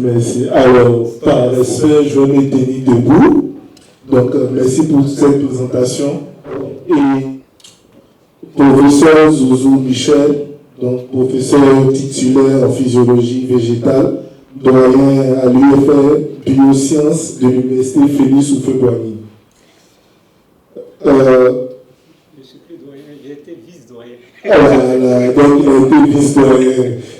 Merci. Alors, par respect, je vais me tenir debout. Donc, merci pour cette présentation. Et professeur Zouzou Michel, donc professeur titulaire en physiologie végétale, doyen à l'UFR Biosciences de l'Université Félix Houphouët-Boigny. Je ne suis plus doyen, j'ai été vice-doyen. Voilà, donc il a été vice-doyen.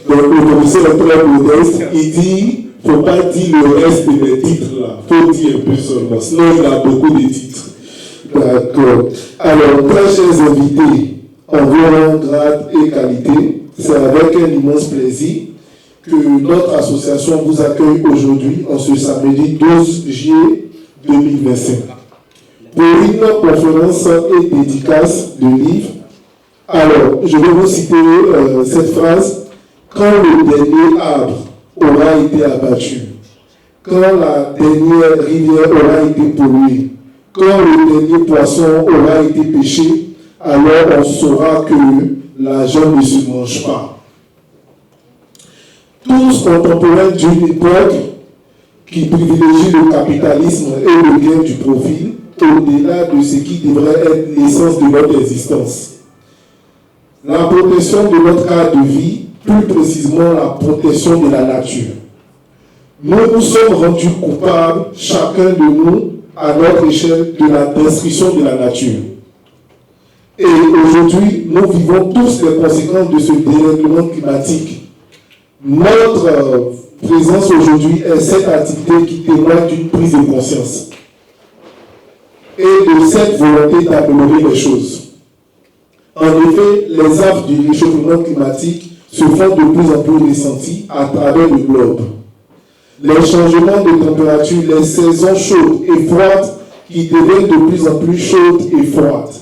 Donc le professeur est très modeste, il dit, il ne faut pas dire le reste de mes titres là, il faut dire un peu seulement, sinon il a beaucoup de titres. D'accord. Alors, très chers invités, en vos grade et qualité, c'est avec un immense plaisir que notre association vous accueille aujourd'hui, en ce samedi 12 juillet 2025, pour une conférence et dédicace de livres. Alors, je vais vous citer cette phrase. Quand le dernier arbre aura été abattu, quand la dernière rivière aura été polluée, quand le dernier poisson aura été pêché, alors on saura que l'argent ne se mange pas. Tous contemporains d'une époque qui privilégie le capitalisme et le gain du profit au-delà de ce qui devrait être l'essence de notre existence. La protection de notre cadre de vie, plus précisément la protection de la nature. Nous nous sommes rendus coupables, chacun de nous, à notre échelle, de la destruction de la nature. Et aujourd'hui, nous vivons tous les conséquences de ce dérèglement climatique. Notre présence aujourd'hui est cette activité qui témoigne d'une prise de conscience et de cette volonté d'améliorer les choses. En effet, les affres du réchauffement climatique se font de plus en plus ressentis à travers le globe. Les changements de température, les saisons chaudes et froides qui deviennent de plus en plus chaudes et froides,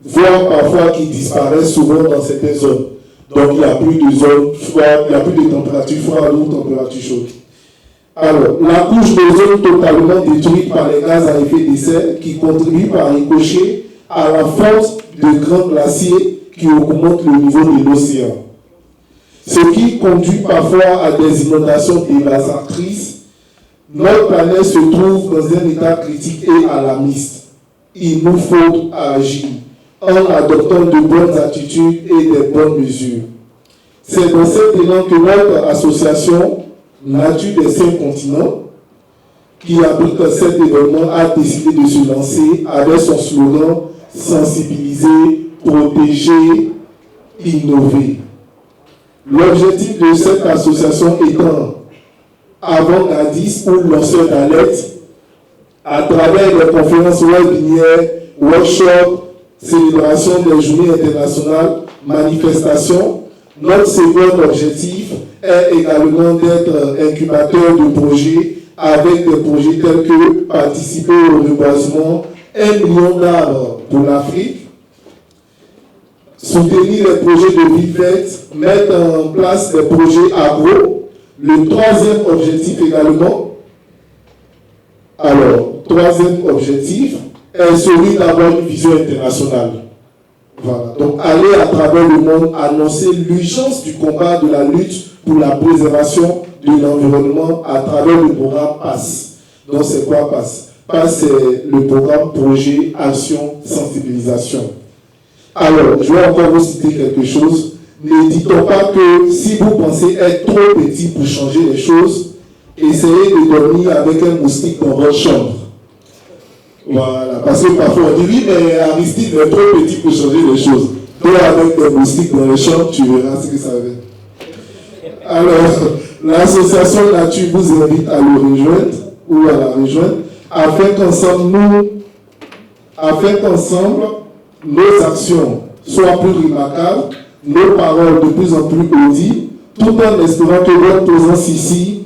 voire parfois qui disparaissent souvent dans certaines zones. Donc il n'y a plus de zones froides, il n'y a plus de température froide ou température chaude. Alors, la couche d'ozone totalement détruite par les gaz à effet de serre qui contribuent par ricochet à la force de grands glaciers qui augmentent le niveau de l'océan. Ce qui conduit parfois à des inondations dévastatrices. Notre planète se trouve dans un état critique et alarmiste. Il nous faut agir en adoptant de bonnes attitudes et des bonnes mesures. C'est dans cet élan que notre association Nature des 5 continents, qui abrite cet événement, a décidé de se lancer avec son slogan « Sensibiliser, protéger, innover ». L'objectif de cette association étant avant-gardiste ou lanceur d'alerte à travers des conférences webinaires, workshops, célébrations des journées internationales, manifestations. Notre second objectif est également d'être incubateur de projets avec des projets tels que participer au reboisement 1 million d'arbres pour l'Afrique, soutenir les projets de vie verte, mettre en place des projets agro. Le troisième objectif également, troisième objectif est celui d'avoir une vision internationale. Voilà. Donc, aller à travers le monde, annoncer l'urgence du combat de la lutte pour la préservation de l'environnement à travers le programme PASS. Donc, c'est quoi PASS? PASS, c'est le programme Projet, Action, Sensibilisation. Alors, je vais encore vous citer quelque chose. Ne dites-on pas que si vous pensez être trop petit pour changer les choses, essayez de dormir avec un moustique dans votre chambre. Voilà, parce que parfois on dit oui, mais Aristide est trop petit pour changer les choses. Donc avec des moustiques dans les chambres, tu verras ce que ça fait. Alors, l'association Nature vous invite à le rejoindre ou à la rejoindre afin qu'ensemble, nos actions soient plus remarquables, nos paroles de plus en plus audibles, tout en espérant que votre présence ici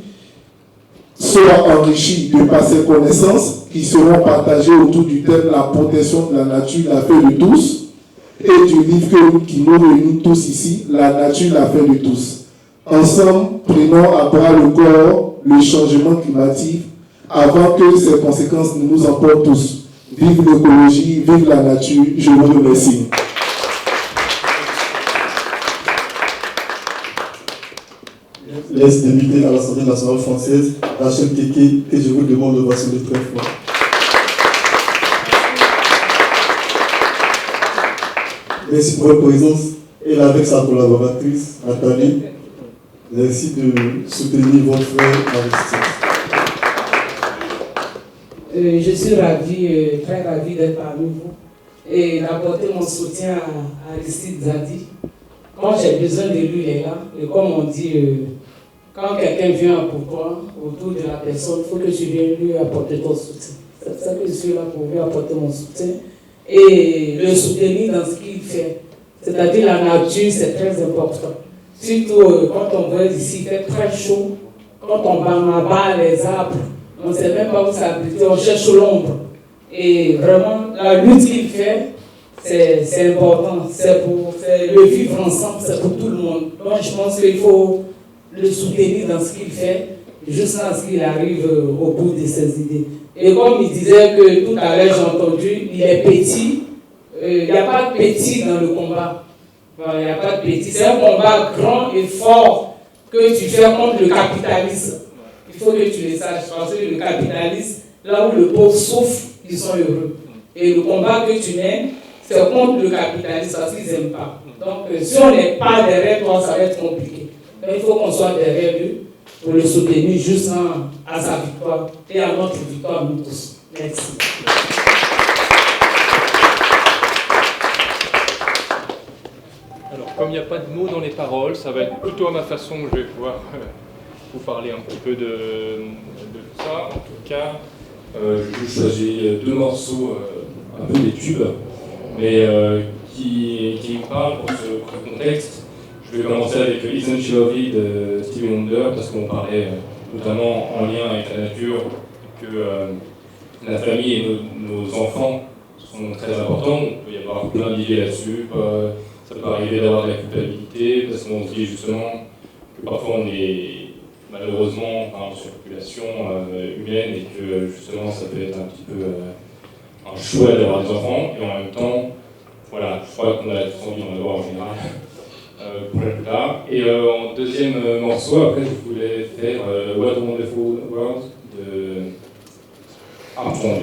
soit enrichie de par ces connaissances qui seront partagées autour du thème « La protection de la nature, l'affaire de tous » et du livre qui nous réunit tous ici, « La nature, l'affaire de tous ». Ensemble, prenons à bras le corps le changement climatique avant que ses conséquences ne nous emportent tous. Vive l'écologie, vive la nature, je vous remercie. Laisse débuter à l'Assemblée nationale française, Rachel Keke, que je vous demande de vassouler très fort. Merci pour votre présence. Elle avec sa collaboratrice, Nathalie. Merci de soutenir votre frère Aristide. Je suis ravie, très ravie d'être parmi vous et d'apporter mon soutien à Aristide Zadi. Quand j'ai besoin de lui, il est là. Et comme on dit, quand quelqu'un vient pour toi, autour de la personne, il faut que tu viennes lui apporter ton soutien. C'est pour ça que je suis là pour lui apporter mon soutien et le soutenir dans ce qu'il fait. C'est-à-dire la nature, c'est très important. Surtout quand on voit ici, il fait très chaud. Quand on bat les arbres, on ne sait même pas où s'abriter, on cherche l'ombre. Et vraiment, la lutte qu'il fait, c'est important. C'est pour le vivre ensemble, c'est pour tout le monde. Donc je pense qu'il faut le soutenir dans ce qu'il fait, jusqu'à ce qu'il arrive au bout de ses idées. Et comme il disait que tout à l'heure, j'ai entendu, il est petit. Il n'y a pas de petit dans le combat. Voilà, il n'y a pas de petit. C'est un combat grand et fort que tu fais contre le capitalisme. Il faut que tu le saches. Parce que le capitalisme, là où le pauvre souffre, ils sont heureux. Et le combat que tu mènes, c'est contre le capitalisme parce qu'ils n'aiment pas. Donc, si on n'est pas derrière toi, ça va être compliqué. Donc, il faut qu'on soit derrière lui pour le soutenir juste à sa victoire et à notre victoire, nous tous. Merci. Alors, comme il n'y a pas de mots dans les paroles, ça va être plutôt à ma façon que je vais pouvoir vous parler un petit peu de tout ça. En tout cas, j'ai choisi deux morceaux un peu des tubes, mais qui me parlent pour ce contexte. Je vais commencer avec Isn't She Lovely de Stevie Wonder, parce qu'on parlait notamment en lien avec la nature, que la famille et nos enfants sont très importants. Il peut y avoir plein d'idées là-dessus. Ça peut arriver d'avoir de la culpabilité, parce qu'on se dit justement que parfois on est malheureusement en surpopulation humaine et que justement ça peut être un petit peu un choix d'avoir des enfants, et en même temps, voilà, je crois qu'on a tous envie d'en avoir en général, pour la plupart. Et en deuxième morceau, après je voulais faire What a Wonderful World de Armstrong.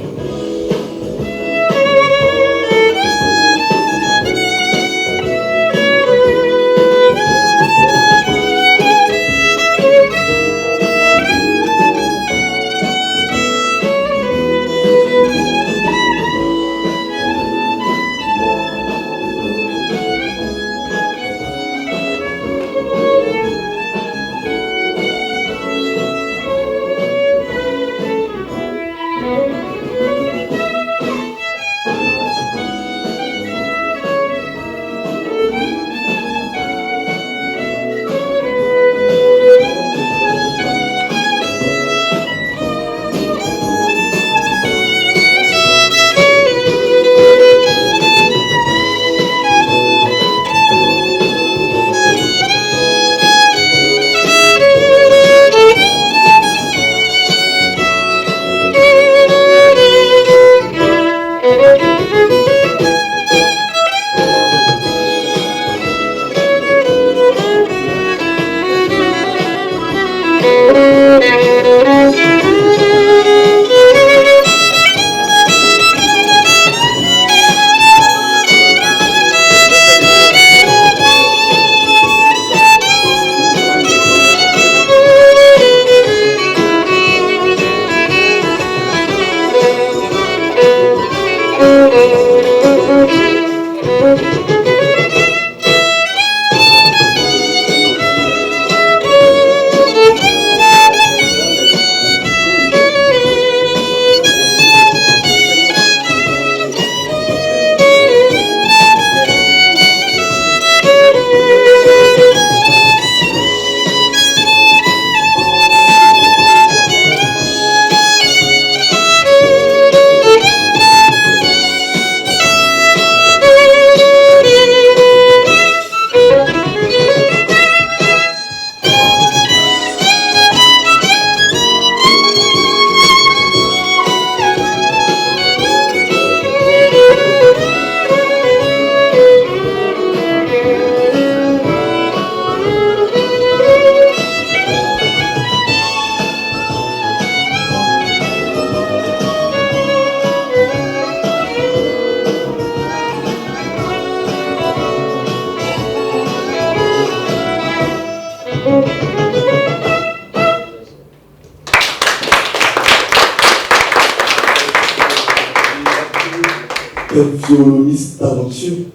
Quel violoniste talentueux.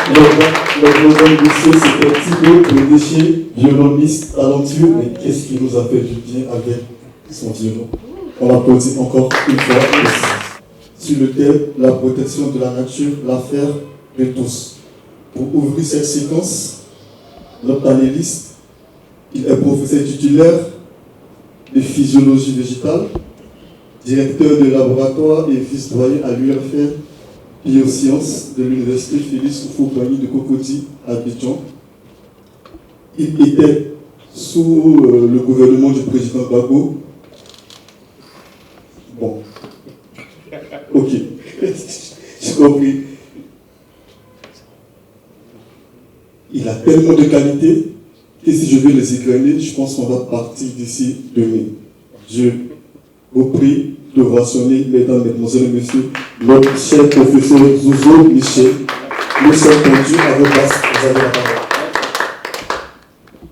Le programme lycée, c'est un petit peu pour les déchets, violoniste, talentueux, mais qu'est-ce qui nous a fait du bien avec son violon? On l'applaudit encore une fois aussi. Sur le thème, la protection de la nature, l'affaire de tous. Pour ouvrir cette séquence, notre panéliste, il est professeur titulaire de physiologie végétale, directeur de laboratoire et vice-doyen à l'UFR Biosciences de l'Université Félix Houphouët-Boigny de Cocody à Abidjan. Il était sous le gouvernement du président Gbagbo. Bon. Ok. J'ai compris. Il a tellement de qualités que si je veux les égrener, je pense qu'on va partir d'ici demain. Je vous prie de ovationner, mesdames, mesdemoiselles et messieurs, notre cher professeur Zouzou Michel. Nous sommes conduits à vos places. Vous avez la parole.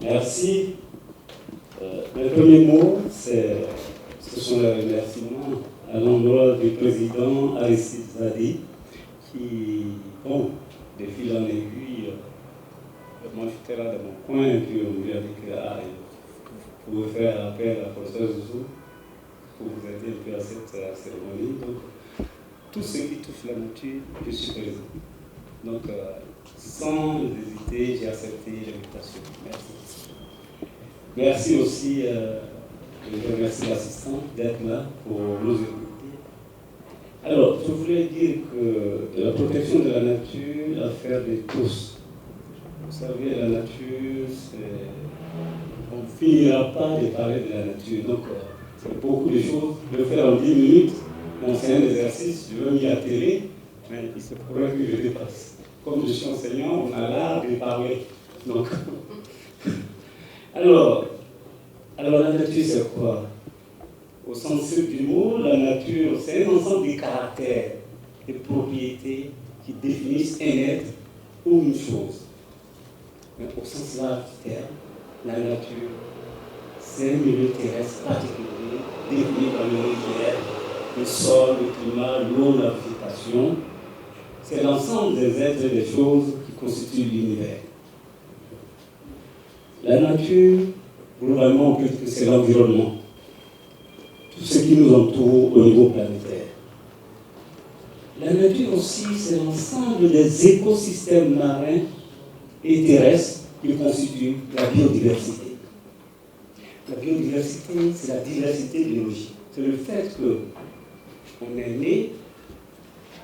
Merci. Le premier mot, ce sont les remerciements à l'endroit du président Aristide Zadi, qui, bon, de fil en aiguille, moi j'étais là dans mon coin, et puis on lui a dit que vous pouvez faire appel à professeur Zouzou pour vous aider un peu à cette cérémonie. Donc, tout ce qui touche la nature, je suis présent. Donc, sans hésiter, j'ai accepté l'invitation. Merci. Merci aussi, je remercie l'assistant d'être là pour nous écouter. Alors, je voulais dire que la protection de la nature, l'affaire de tous. Vous savez, la nature, on ne finira pas de parler de la nature. Donc, c'est beaucoup de choses. Le faire en 10 minutes, bon, c'est un exercice, je veux m'y atterrir, mais il se pourrait que je dépasse. Comme je suis enseignant, on a l'art de parler. Donc, alors, la nature, c'est quoi? Au sens strict du mot, la nature, c'est un ensemble de caractères, de propriétés qui définissent un être ou une chose. Mais au sens large du terme, la nature, c'est un milieu terrestre particulier, défini par le nucléaire, le sol, le climat, l'eau, la végétation. C'est l'ensemble des êtres et des choses qui constituent l'univers. La nature, globalement, on peut dire que c'est l'environnement. Tout ce qui nous entoure au niveau planétaire. La nature aussi, c'est l'ensemble des écosystèmes marins et terrestres qui constituent la biodiversité. La biodiversité, c'est la diversité biologique. C'est le fait qu'on est né,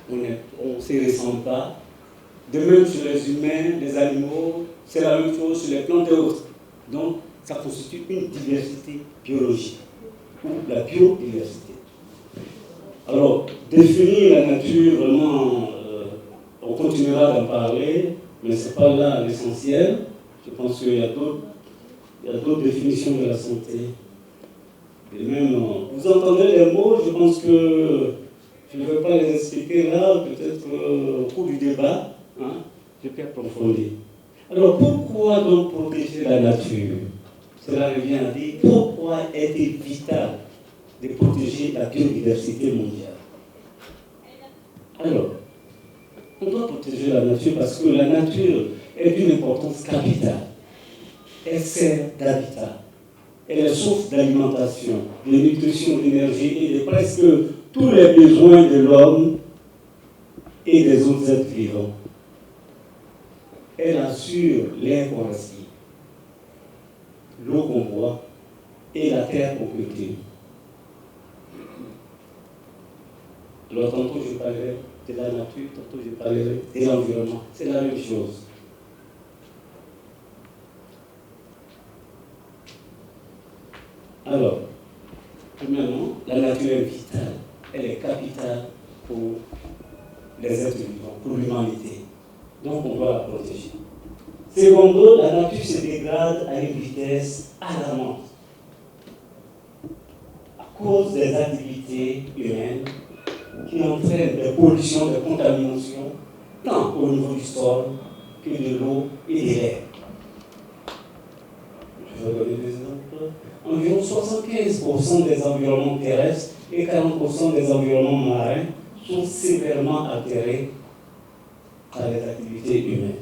on ne se ressemble pas. De même sur les humains, les animaux, c'est la même chose sur les plantes et autres. Donc, ça constitue une diversité biologique, ou la biodiversité. Alors, définir la nature, vraiment, on continuera d'en parler, mais ce n'est pas là l'essentiel. Je pense qu'il y a d'autres définitions de la santé. Et même, vous entendez les mots, je pense que je ne vais pas les expliquer là, peut-être au cours du débat, hein, je peux approfondir. Alors, pourquoi donc protéger la nature? Cela revient à dire pourquoi est-il vital de protéger la biodiversité mondiale? Alors, on doit protéger la nature parce que la nature est d'une importance capitale. Elle sert d'habitat. Elle est source d'alimentation, de nutrition, d'énergie et de presque tous les besoins de l'homme et des autres êtres vivants. Elle assure l'air qu'on respire, l'eau qu'on boit et la terre qu'on cultive. Alors tantôt je parlerai de la nature, tantôt je parlerai de l'environnement. C'est la même chose. Alors, premièrement, la nature est vitale. Elle est capitale pour les êtres vivants, pour l'humanité. Donc on doit la protéger. Secondo, la nature se dégrade à une vitesse alarmante à cause des activités humaines qui entraînent des pollutions, des contaminations, tant au niveau du sol que de l'eau et de l'air. Je vais donner des exemples. Environ 75% des environnements terrestres et 40% des environnements marins sont sévèrement altérés par les activités humaines.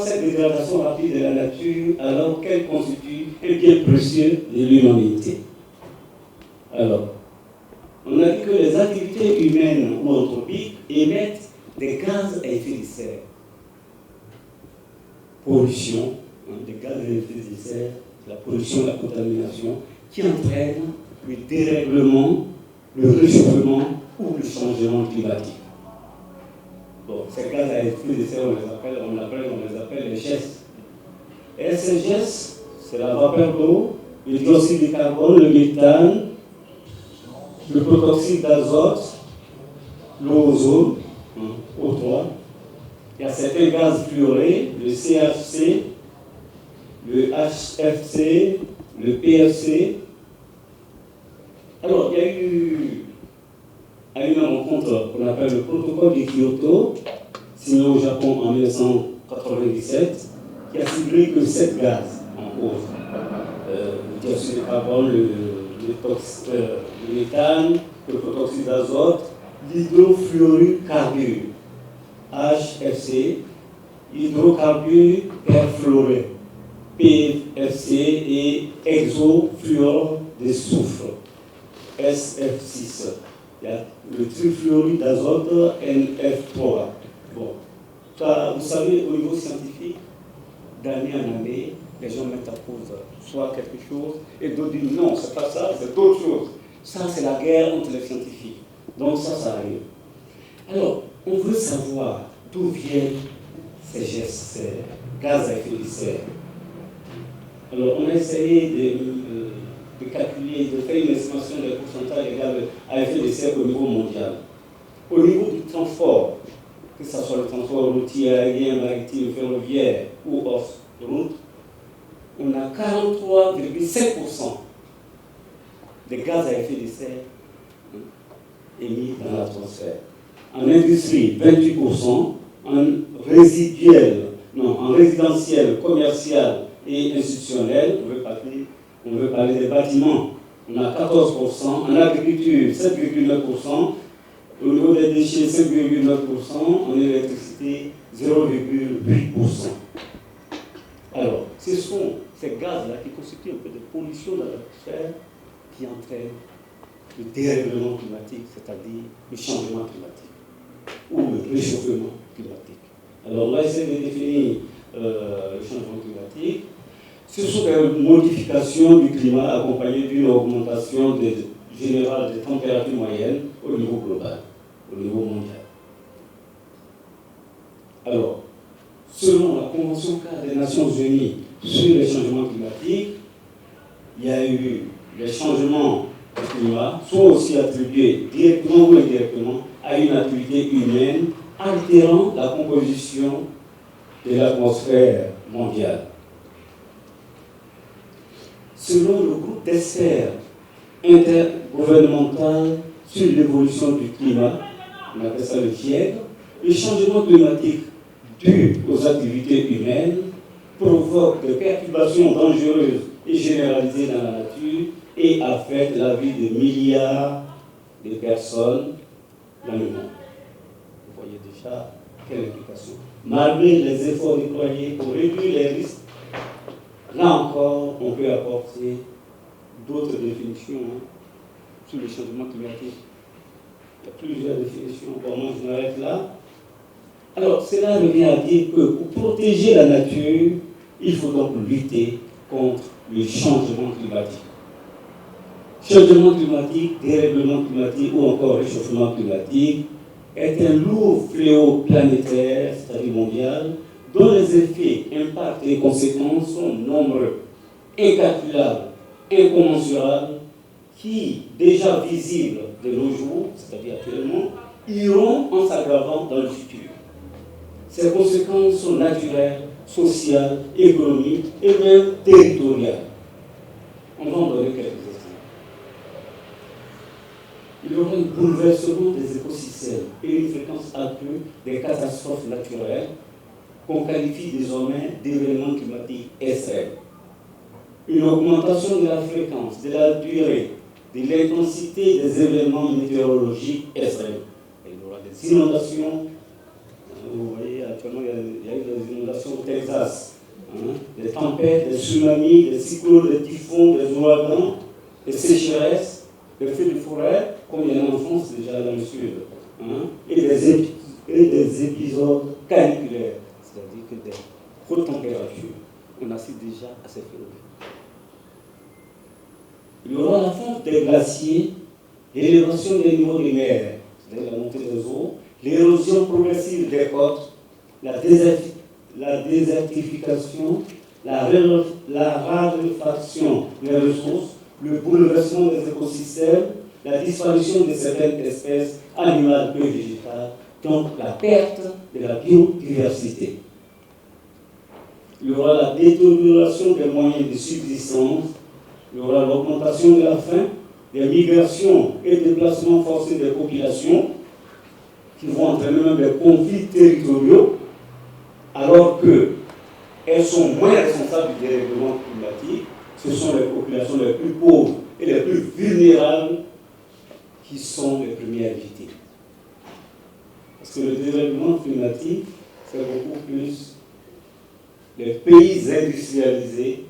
cette dégradation rapide de la nature alors qu'elle constitue un bien précieux de l'humanité? Alors, on a dit que les activités humaines ou anthropiques émettent des gaz à effet de serre. Pollution, des gaz à effet de serre, la pollution, la contamination, qui entraînent le dérèglement, le réchauffement ou le changement climatique. Bon, ces gaz à effet de serre, on les appelle les GES. Et ces GES, c'est la vapeur d'eau, le dioxyde de carbone, le méthane, le protoxyde d'azote, l'ozone, O3. Il y a certains gaz fluorés, le CHC, le HFC, le PFC. Alors, il y a eu une rencontre qu'on appelle le protocole de Kyoto, signé au Japon en 1997, qui a ciblé que 7 gaz en cause. Le dioxyde de carbone, le méthane, le protoxyde d'azote, l'hydrofluorocarbure, HFC, hydrocarbures perfluorés, PFC et hexafluorure de soufre, SF6. Il y a le trifluoride d'azote, NF3. Bon, ça, vous savez, au niveau scientifique, d'année en année, les gens mettent en cause soit quelque chose et d'autres disent non, c'est pas ça, c'est d'autres choses. Ça, c'est la guerre entre les scientifiques. Donc ça arrive. Alors, on veut savoir d'où viennent ces gestes, ces gaz à effet de serre. Alors, on a essayé de calculer, de faire une estimation des pourcentages des gaz à effet de serre au niveau mondial. Au niveau du transport, que ce soit le transport routier, aérien, maritime, ferroviaire ou hors route, on a 43,7% des gaz à effet de serre émis dans l'atmosphère. En industrie, 28%, en résidentiel, commercial et institutionnel, on veut parler des bâtiments, on a 14%, en agriculture, 7,9%, au niveau des déchets, 5,9%, en électricité, 0,8%. Alors, ce sont ces gaz-là qui constituent un peu de pollution dans l'atmosphère qui entraînent le dérèglement climatique, c'est-à-dire le changement climatique ou le réchauffement climatique. Alors, on va essayer de définir le changement climatique. Ce sont des modifications du climat accompagnées d'une augmentation générale des températures moyennes au niveau global, au niveau mondial. Alors, selon la Convention cadre des Nations Unies sur les changements climatiques, il y a eu les changements du climat, sont aussi attribués directement ou indirectement à une activité humaine altérant la composition de l'atmosphère mondiale. Selon le groupe d'experts intergouvernemental sur l'évolution du climat, on appelle ça le GIEC, le changement climatique dû aux activités humaines provoque des perturbations dangereuses et généralisées dans la nature et affecte la vie de milliards de personnes dans le monde. Vous voyez déjà quelle implication. Malgré les efforts déployés pour réduire les risques, là encore, on peut apporter d'autres définitions sur le changement climatique. Il y a plusieurs définitions, pour moi je m'arrête là. Alors, cela revient à dire que pour protéger la nature, il faut donc lutter contre le changement climatique. Changement climatique, dérèglement climatique ou encore réchauffement climatique est un lourd fléau planétaire, c'est-à-dire mondial, dont les effets, impacts et conséquences sont nombreux, incalculables, incommensurables, qui, déjà visibles de nos jours, c'est-à-dire actuellement, iront en s'aggravant dans le futur. Ces conséquences sont naturelles, sociales, économiques et même territoriales. On va en donner quelques exemples. Il y aura un bouleversement des écosystèmes et une fréquence accrue des catastrophes naturelles qu'on qualifie désormais d'événements climatiques extrêmes. Une augmentation de la fréquence, de la durée, de l'intensité des événements météorologiques extrêmes. Il y aura des inondations, Vous voyez, actuellement, il y a eu des inondations au Texas. Des tempêtes, des tsunamis, des cyclones, des typhons, des ouragans, des sécheresses, des feux de forêt, comme il y en a en France déjà dans le sud. Et des épisodes caniculaires, c'est-à-dire que des hautes températures. On assiste déjà à ces phénomènes. Il y aura la fonte des glaciers, l'élévation des niveaux des mers, c'est-à-dire la montée des eaux, l'érosion progressive des côtes, la désertification, la raréfaction des ressources, le bouleversement des écosystèmes, la disparition de certaines espèces animales et végétales, donc la perte de la biodiversité. Il y aura la détérioration des moyens de subsistance, il y aura l'augmentation de la faim, des migrations et déplacements forcés des populations qui vont entraîner même des conflits territoriaux, alors qu'elles sont moins responsables du dérèglement climatique. Ce sont les populations les plus pauvres et les plus vulnérables qui sont les premières victimes. Parce que le dérèglement climatique, c'est beaucoup plus les pays industrialisés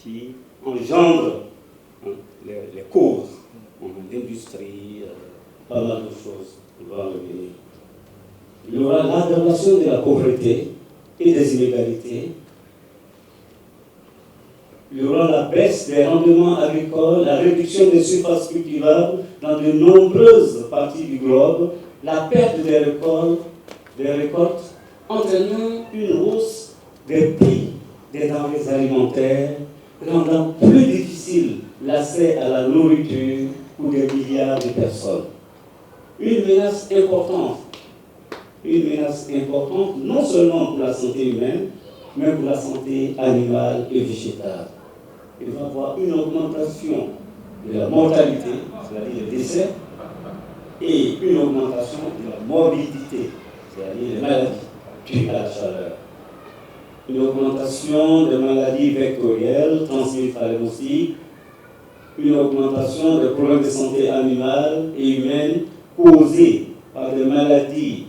qui engendrent les causes, l'industrie, pas mal de choses. On va en revenir. Il y aura l'aggravation de la pauvreté et des inégalités. Il y aura la baisse des rendements agricoles, la réduction des surfaces cultivables dans de nombreuses parties du globe, la perte des récoltes entraînant une hausse des prix des denrées alimentaires, rendant plus difficile l'accès à la nourriture pour des milliards de personnes. Une menace importante non seulement pour la santé humaine, mais pour la santé animale et végétale. Il va y avoir une augmentation de la mortalité, c'est-à-dire les décès, et une augmentation de la morbidité, c'est-à-dire les maladies dues à la chaleur. Une augmentation des maladies vectorielles transmises par les moustiques, une augmentation des problèmes de santé animale et humaine causés par des maladies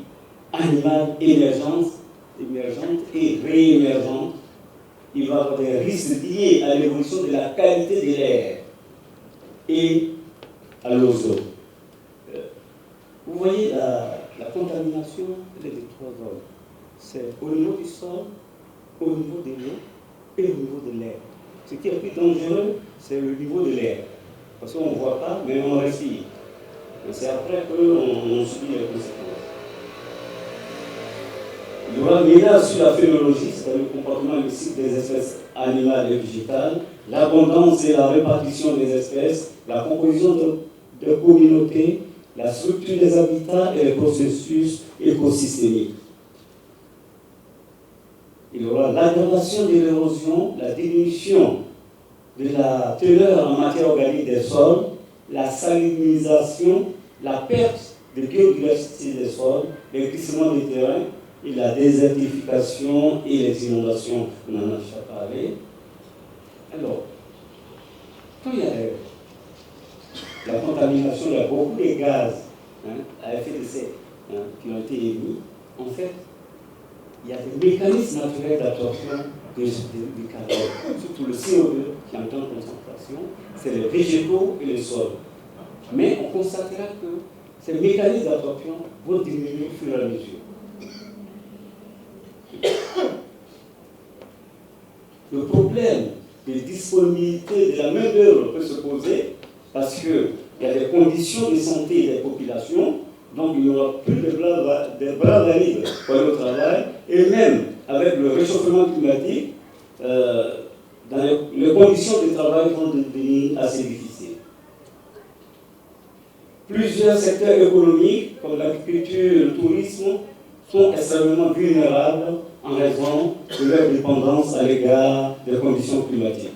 animales émergentes et réémergentes. Il va y avoir des risques liés à l'évolution de la qualité de l'air et à l'ozone. Vous voyez, la contamination, elle est de trois ordres. C'est au niveau du sol, au niveau de l'eau et au niveau de l'air. Ce qui est le plus dangereux, c'est le niveau de l'air. Parce qu'on ne voit pas, mais on respire. Et c'est après qu'on subit les conséquences. Il y aura une ménage sur la phénologie, c'est-à-dire le comportement et le cycle des espèces animales et végétales, l'abondance et la répartition des espèces, la composition de communautés, la structure des habitats et les processus écosystémiques. Il y aura l'aggravation de l'érosion, la diminution de la teneur en matière organique des sols, la salinisation, la perte de biodiversité des sols, les glissements des terrains et la désertification et les inondations. On en a déjà parlé. Alors, quand il y a la contamination, il y a beaucoup de gaz à effet de serre qui ont été émis. En fait, il y a des mécanismes naturels d'absorption du carbone, surtout le CO2 qui est en grande concentration, c'est les végétaux et les sols. Mais on constatera que ces mécanismes d'absorption vont diminuer au fur et à mesure. Le problème de disponibilité de la main-d'œuvre peut se poser parce qu'il y a des conditions de santé des populations. Donc il n'y aura plus de bras valides pour aller au travail. Et même avec le réchauffement climatique, les conditions de travail vont devenir assez difficiles. Plusieurs secteurs économiques, comme l'agriculture, le tourisme, sont extrêmement vulnérables en raison de leur dépendance à l'égard des conditions climatiques.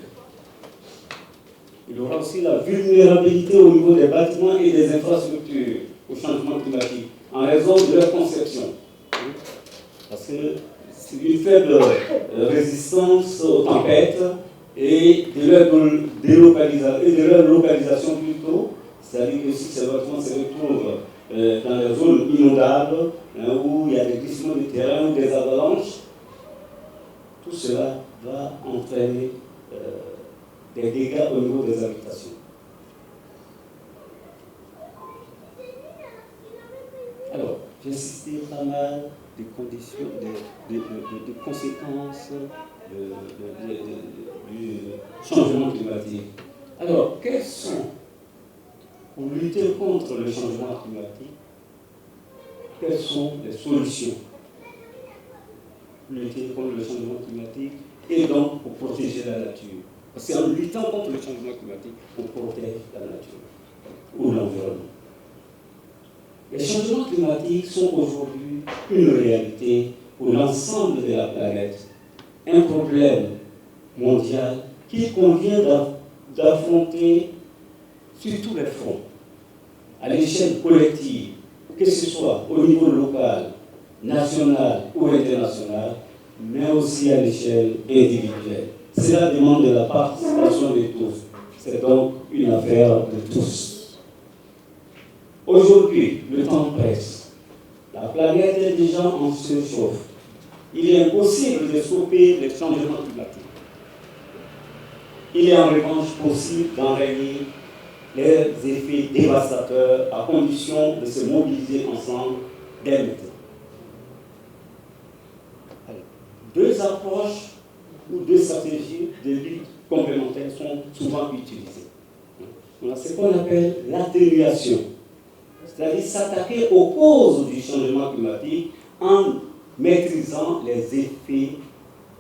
Il y aura aussi la vulnérabilité au niveau des bâtiments et des infrastructures au changement climatique, en raison de leur conception. Parce que c'est une faible résistance aux tempêtes et de leur localisation plutôt, c'est-à-dire que si ces bâtiments se retrouvent dans les zones inondables, où il y a des glissements de terrain ou des avalanches, tout cela va entraîner des dégâts au niveau des habitations. Alors, j'ai cité pas mal des conditions, des conséquences du changement climatique. Alors, quelles sont, pour lutter contre le changement climatique, quelles sont les solutions pour lutter contre le changement climatique et donc pour protéger la nature? Parce qu'en luttant contre le changement climatique, on protège la nature ou l'environnement. Les changements climatiques sont aujourd'hui une réalité pour l'ensemble de la planète, un problème mondial qu'il convient d'affronter sur tous les fronts, à l'échelle collective, que ce soit au niveau local, national ou international, mais aussi à l'échelle individuelle. Cela demande de la participation de tous. C'est donc une affaire de tous. Aujourd'hui, le temps presse. La planète est déjà en surchauffe. Il est impossible de stopper les changements climatiques. Il est en revanche possible d'enrayer les effets dévastateurs à condition de se mobiliser ensemble dès maintenant. Deux approches ou deux stratégies de lutte complémentaires sont souvent utilisées. On a ce qu'on appelle l'atténuation, c'est-à-dire s'attaquer aux causes du changement climatique en maîtrisant les effets,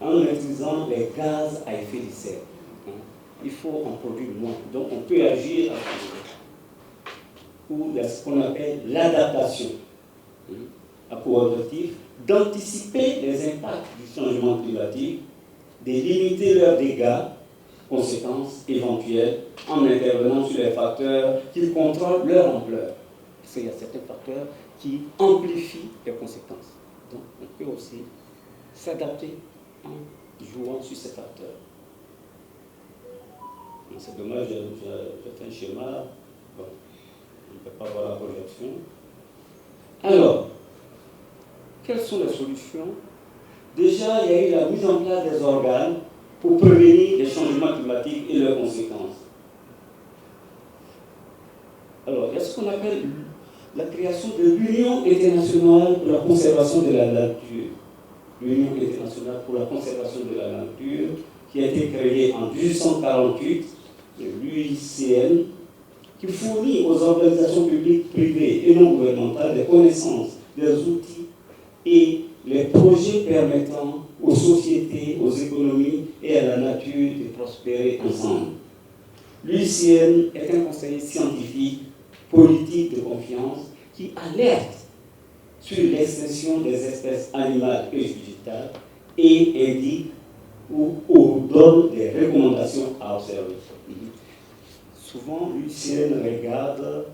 en maîtrisant les gaz à effet de serre. Il faut en produire moins. Donc on peut agir ou ce qu'on appelle l'adaptation, à pour objectif d'anticiper les impacts du changement climatique, de limiter leurs dégâts, conséquences éventuelles, en intervenant sur les facteurs qui contrôlent leur ampleur. Parce qu'il y a certains facteurs qui amplifient les conséquences. Donc on peut aussi s'adapter en jouant sur ces facteurs. C'est dommage, j'ai fait un schéma, bon, on ne peut pas voir la projection. Alors, quelles sont les solutions? Déjà, il y a eu la mise en place des organes pour prévenir les changements climatiques et leurs conséquences. Alors, il y a ce qu'on appelle la création de l'Union internationale pour la conservation de la nature. L'Union internationale pour la conservation de la nature, qui a été créée en 1848, l'UICN, qui fournit aux organisations publiques, privées et non gouvernementales des connaissances, des outils et les projets permettant aux sociétés, aux économies et à la nature de prospérer ensemble. L'UICN est un conseiller scientifique, politique de confiance qui alerte sur l'extinction des espèces animales et végétales et indique ou donne des recommandations à observer. Souvent, l'UICN regarde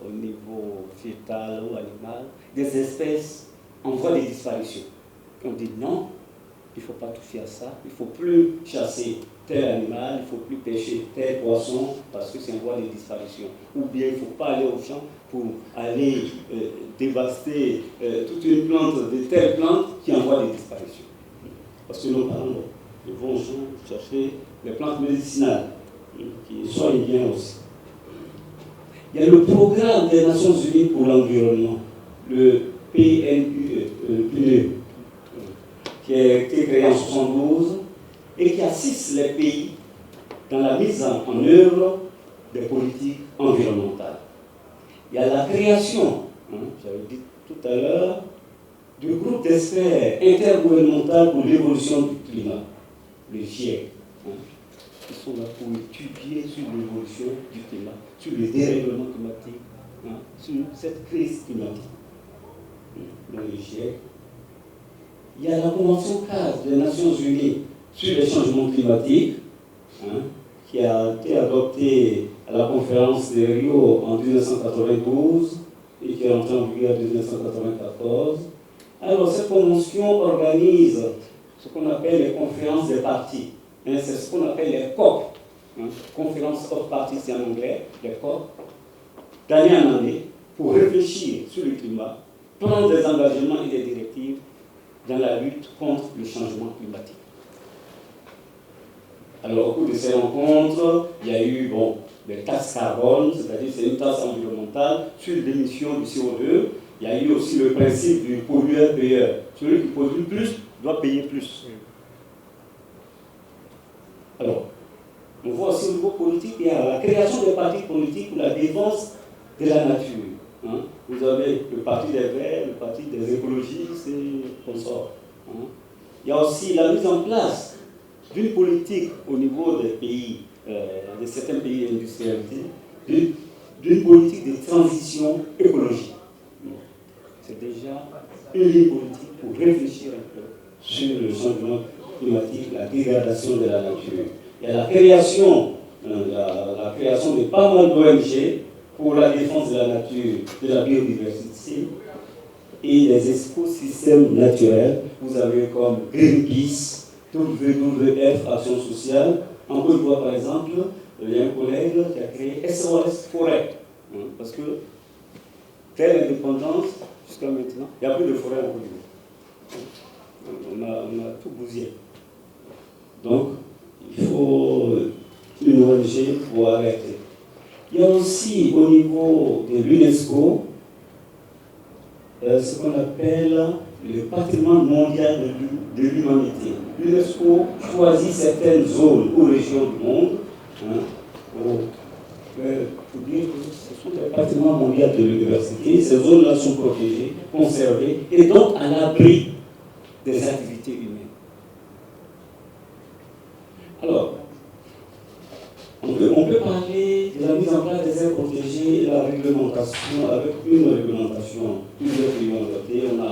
au niveau végétal ou animal des espèces en voie de disparition. On dit non, il ne faut pas toucher à ça, il ne faut plus chasser tel animal, il ne faut plus pêcher tel poisson parce que c'est en voie de disparition. Ou bien il ne faut pas aller au champ pour aller dévaster toute une plante, de telles plantes qui est en voie de disparition. Parce que nos parents vont au champ chercher les plantes médicinales qui soignent bien aussi. Il y a le programme des Nations Unies pour l'environnement, le PNUE, qui a été créé en 1972 et qui assiste les pays dans la mise en œuvre des politiques environnementales. Il y a la création, j'avais dit tout à l'heure, du groupe d'experts intergouvernemental pour l'évolution du climat, le GIEC, qui sont là pour étudier sur l'évolution du climat, sur le dérèglement climatique, sur cette crise climatique. Dans le GIEC. Il y a la Convention cadre des Nations Unies sur les changements climatiques, qui a été adoptée à la conférence de Rio en 1992 et qui est entrée en vigueur en 1994. Alors, cette convention organise ce qu'on appelle les conférences des parties. C'est ce qu'on appelle les COP. Conférences of parties, c'est en anglais, les COP, d'année en année, pour réfléchir sur le climat, prendre des engagements et des directives dans la lutte contre le changement climatique. Alors, au cours de ces rencontres, il y a eu des taxes carbone, c'est-à-dire c'est une taxe environnementale sur l'émission du CO2. Il y a eu aussi le principe du pollueur-payeur. Celui qui pollue plus doit payer plus. Alors, on voit aussi au niveau politique, il y a la création des partis politiques pour la défense de la nature. Hein. Vous avez le parti des Verts, le parti des écologistes et consorts. Hein. Il y a aussi la mise en place d'une politique au niveau des pays, de certains pays industrialisés, d'une politique de transition écologique. C'est déjà une ligne politique pour réfléchir un peu sur le changement climatique, la dégradation de la nature. Il y a la création de pas mal d'ONG pour la défense de la nature, de la biodiversité et des écosystèmes naturels. Vous avez comme Greenpeace, WWF Action Sociale. En Côte d'Ivoire, par exemple, il y a un collègue qui a créé SOS Forêt. Parce que, telle indépendance, jusqu'à maintenant, il n'y a plus de forêt en Côte d'Ivoire. On a tout bousillé. Donc, il faut une ONG pour arrêter. Il y a aussi au niveau de l'UNESCO ce qu'on appelle le patrimoine mondial de l'humanité. L'UNESCO choisit certaines zones ou régions du monde pour dire que ce sont des patrimoines mondiaux de l'université. Ces zones-là sont protégées, conservées et donc à l'abri des activités humaines. Alors, on peut parler de la mise en place des aires protégées et la réglementation avec une réglementation. Plusieurs pays ont adopté. On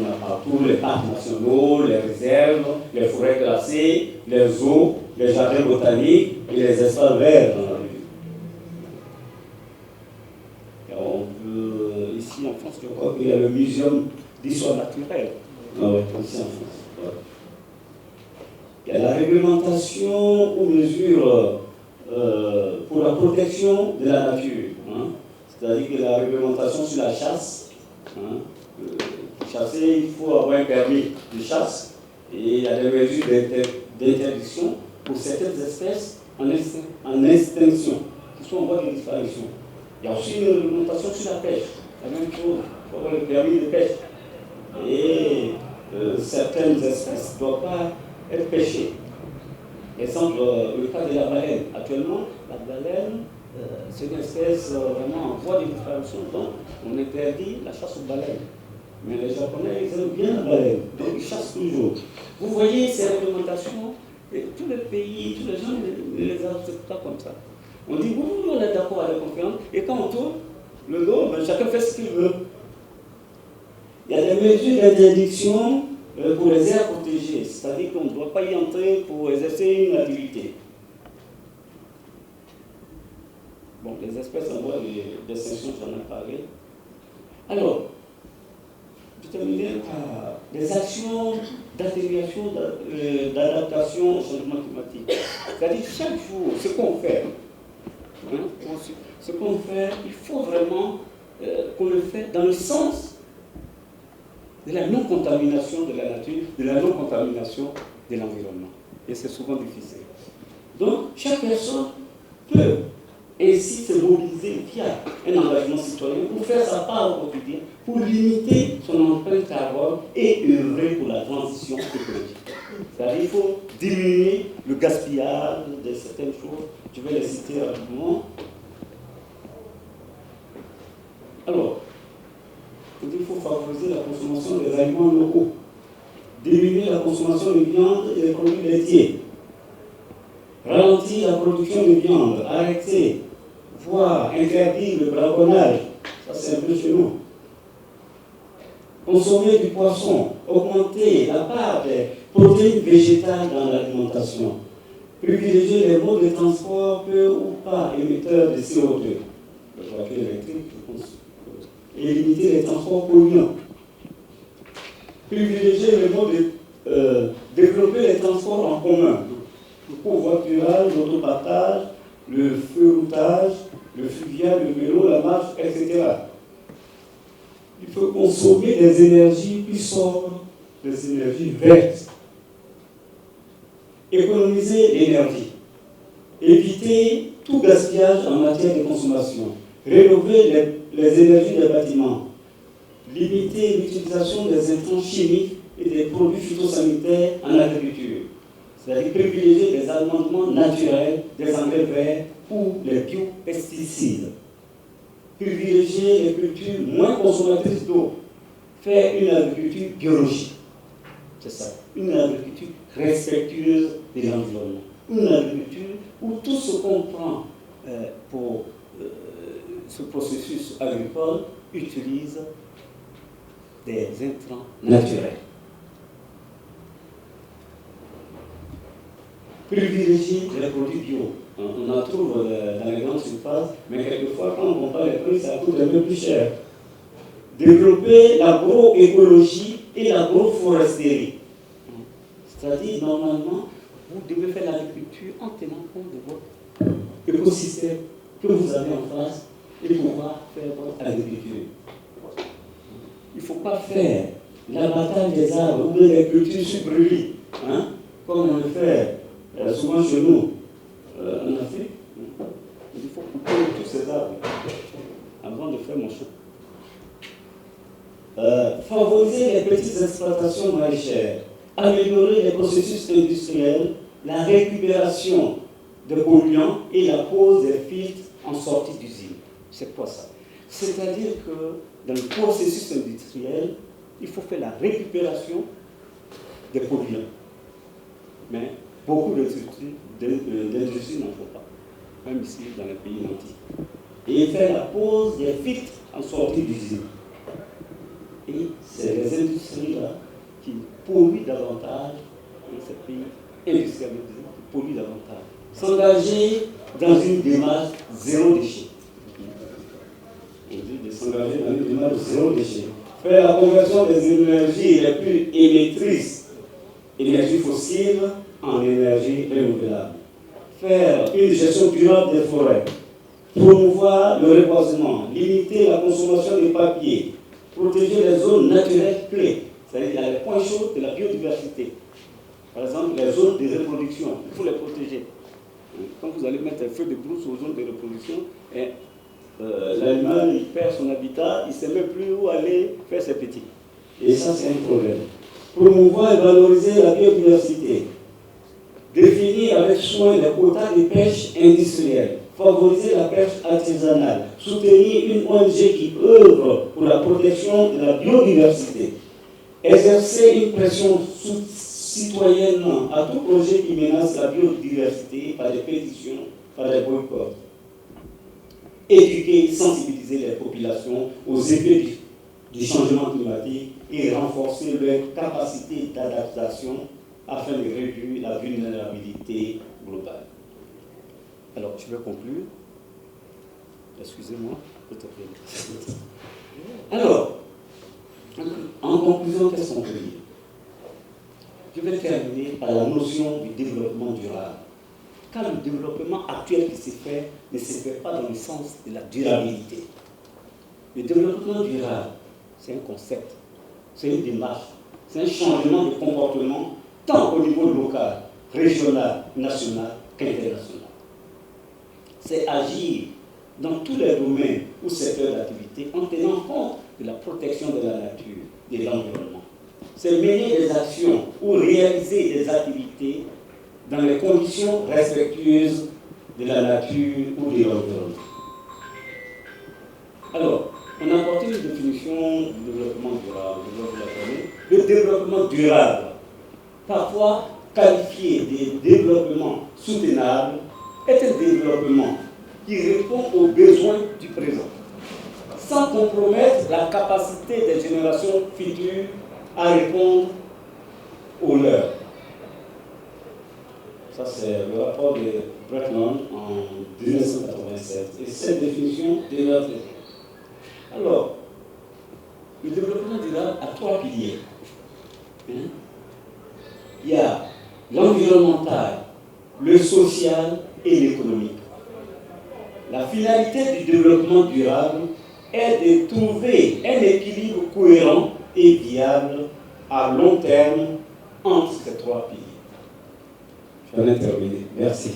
a partout les parcs nationaux, les réserves, les forêts classées, les eaux, les jardins botaniques et les espaces verts dans la ville. Ici en France, je crois qu'il y a le muséum d'histoire naturelle. Ah ouais, ici en France. Ouais. Il y a la réglementation ou mesures pour la protection de la nature. Hein. C'est-à-dire que la réglementation sur la chasse. Hein. Chasser, il faut avoir un permis de chasse. Et il y a des mesures d'interdiction pour certaines espèces en extinction, qui sont en voie de disparition. Il y a aussi une réglementation sur la pêche. La même chose, il faut avoir le permis de pêche. Et certaines espèces ne doivent pas être pêchées. Exemple, le cas de la baleine. Actuellement, la baleine, c'est une espèce vraiment en voie de disparition, donc on interdit la chasse aux baleines. Mais les Japonais, ils aiment bien la baleine, donc ils chassent toujours. Vous voyez ces réglementations, et tous les pays, tous les gens ne les acceptent pas comme ça. On dit, oui, on est d'accord avec la confiance, et quand on tourne le dos, ben, chacun fait ce qu'il veut. Il y a des mesures d'interdiction pour les aires protégées, c'est-à-dire qu'on ne doit pas y entrer pour exercer une activité. Bon, les espèces en voie d'extinction, j'en ai parlé. Alors, je terminerai par des actions d'atténuation, d'adaptation au changement climatique. C'est-à-dire chaque jour, ce qu'on fait, il faut vraiment qu'on le fasse dans le sens de la non-contamination de la nature, de la non-contamination de l'environnement. Et c'est souvent difficile. Donc, chaque personne peut ainsi se mobiliser via un engagement citoyen pour faire sa part au quotidien, pour limiter son empreinte carbone et œuvrer pour la transition écologique. C'est-à-dire qu'il faut diminuer le gaspillage de certaines choses. Je vais les citer rapidement. Alors, il faut favoriser la consommation des aliments locaux, diminuer la consommation de viande et des produits laitiers, ralentir la production de viande, arrêter, voire interdire le braconnage, ça c'est un peu chez nous. Consommer du poisson, augmenter la part des protéines végétales dans l'alimentation, privilégier les modes de transport peu ou pas émetteurs de CO2, la voiture électrique, je pense, et limiter les transports polluants. Privilégier le mode de développer les transports en commun, le covoiturage, l'autopartage, le feu-routage le fluvial, le vélo, la marche, etc. Il faut consommer des énergies plus sobres, des énergies vertes. Économiser l'énergie. Éviter tout gaspillage en matière de consommation. Rénover les énergies des bâtiments. Limiter l'utilisation des intrants chimiques et des produits phytosanitaires en agriculture. C'est-à-dire privilégier des amendements naturels, des engrais verts ou les biopesticides. Privilégier les cultures moins consommatrices d'eau. Faire une agriculture biologique. C'est ça. Une agriculture respectueuse de l'environnement. Une agriculture où tout ce qu'on prend pour ce processus agricole utilise des intrants naturels. Privilégier les produits bio. On en trouve dans les grandes surfaces, mais quelquefois, quand on compare les prix, ça coûte un peu plus cher. Développer l'agroécologie et l'agroforesterie. C'est-à-dire, normalement, vous devez faire l'agriculture en tenant compte de votre écosystème que vous avez en face et pouvoir faire votre agriculture. Il ne faut pas faire l'abattage des arbres ou des cultures sur brûlis, comme on le fait souvent chez nous, en Afrique. Il faut couper tous ces arbres avant de faire mon champ. Favoriser les petites exploitations maraîchères, améliorer les processus industriels, la récupération de polluants et la pose des filtres en sortie d'usine. C'est quoi ça? C'est-à-dire que dans le processus industriel, il faut faire la récupération des polluants. Mais beaucoup d'industries n'en font pas, même ici dans les pays nantis. Et faire la pose des filtres en sortie d'usine. Et c'est les industries-là qui polluent davantage, ces pays industrialisés qui polluent davantage. S'engager dans une démarche zéro déchet. De s'engager dans une démarche zéro déchet. Faire la conversion des énergies les plus émettrices, énergie fossile, en énergie renouvelable. Faire une gestion durable des forêts. Promouvoir le reboisement. Limiter la consommation de papier. Protéger les zones naturelles clés. C'est-à-dire les points chauds de la biodiversité. Par exemple, les zones de reproduction, il faut les protéger. Quand vous allez mettre un feu de brousse aux zones de reproduction, l'animal il perd son habitat, il ne sait même plus où aller faire ses petits. Et ça, c'est un problème. Promouvoir et valoriser la biodiversité. Définir avec soin les quotas de pêche industrielle. Favoriser la pêche artisanale. Soutenir une ONG qui œuvre pour la protection de la biodiversité. Exercer une pression citoyenne à tout projet qui menace la biodiversité par des pétitions, par des boycotts. Éduquer, sensibiliser les populations aux effets du changement climatique et renforcer leur capacité d'adaptation afin de réduire la vulnérabilité globale. Alors, je vais conclure. Excusez-moi, s'il te plaît. Alors, en conclusion, qu'est-ce qu'on peut dire? Je vais terminer par la notion du développement durable. Car le développement actuel qui se fait ne se fait pas dans le sens de la durabilité. Le développement durable, c'est un concept, c'est une démarche, c'est un changement de comportement tant au niveau local, régional, national qu'international. C'est agir dans tous les domaines ou secteurs d'activité en tenant compte de la protection de la nature, de l'environnement. C'est mener des actions ou réaliser des activités dans les conditions respectueuses de la nature ou de l'environnement. Alors, on a apporté une définition du développement durable. Le développement durable, parfois qualifié de développement soutenable, est un développement qui répond aux besoins du présent, sans compromettre la capacité des générations futures à répondre aux leurs. Ça, c'est le rapport de Bretland en 1987. Et cette définition devrait être. Alors, le développement durable a trois piliers. Il y a l'environnemental, le social et l'économique. La finalité du développement durable est de trouver un équilibre cohérent et viable à long terme entre ces trois piliers. J'en ai terminé. Merci.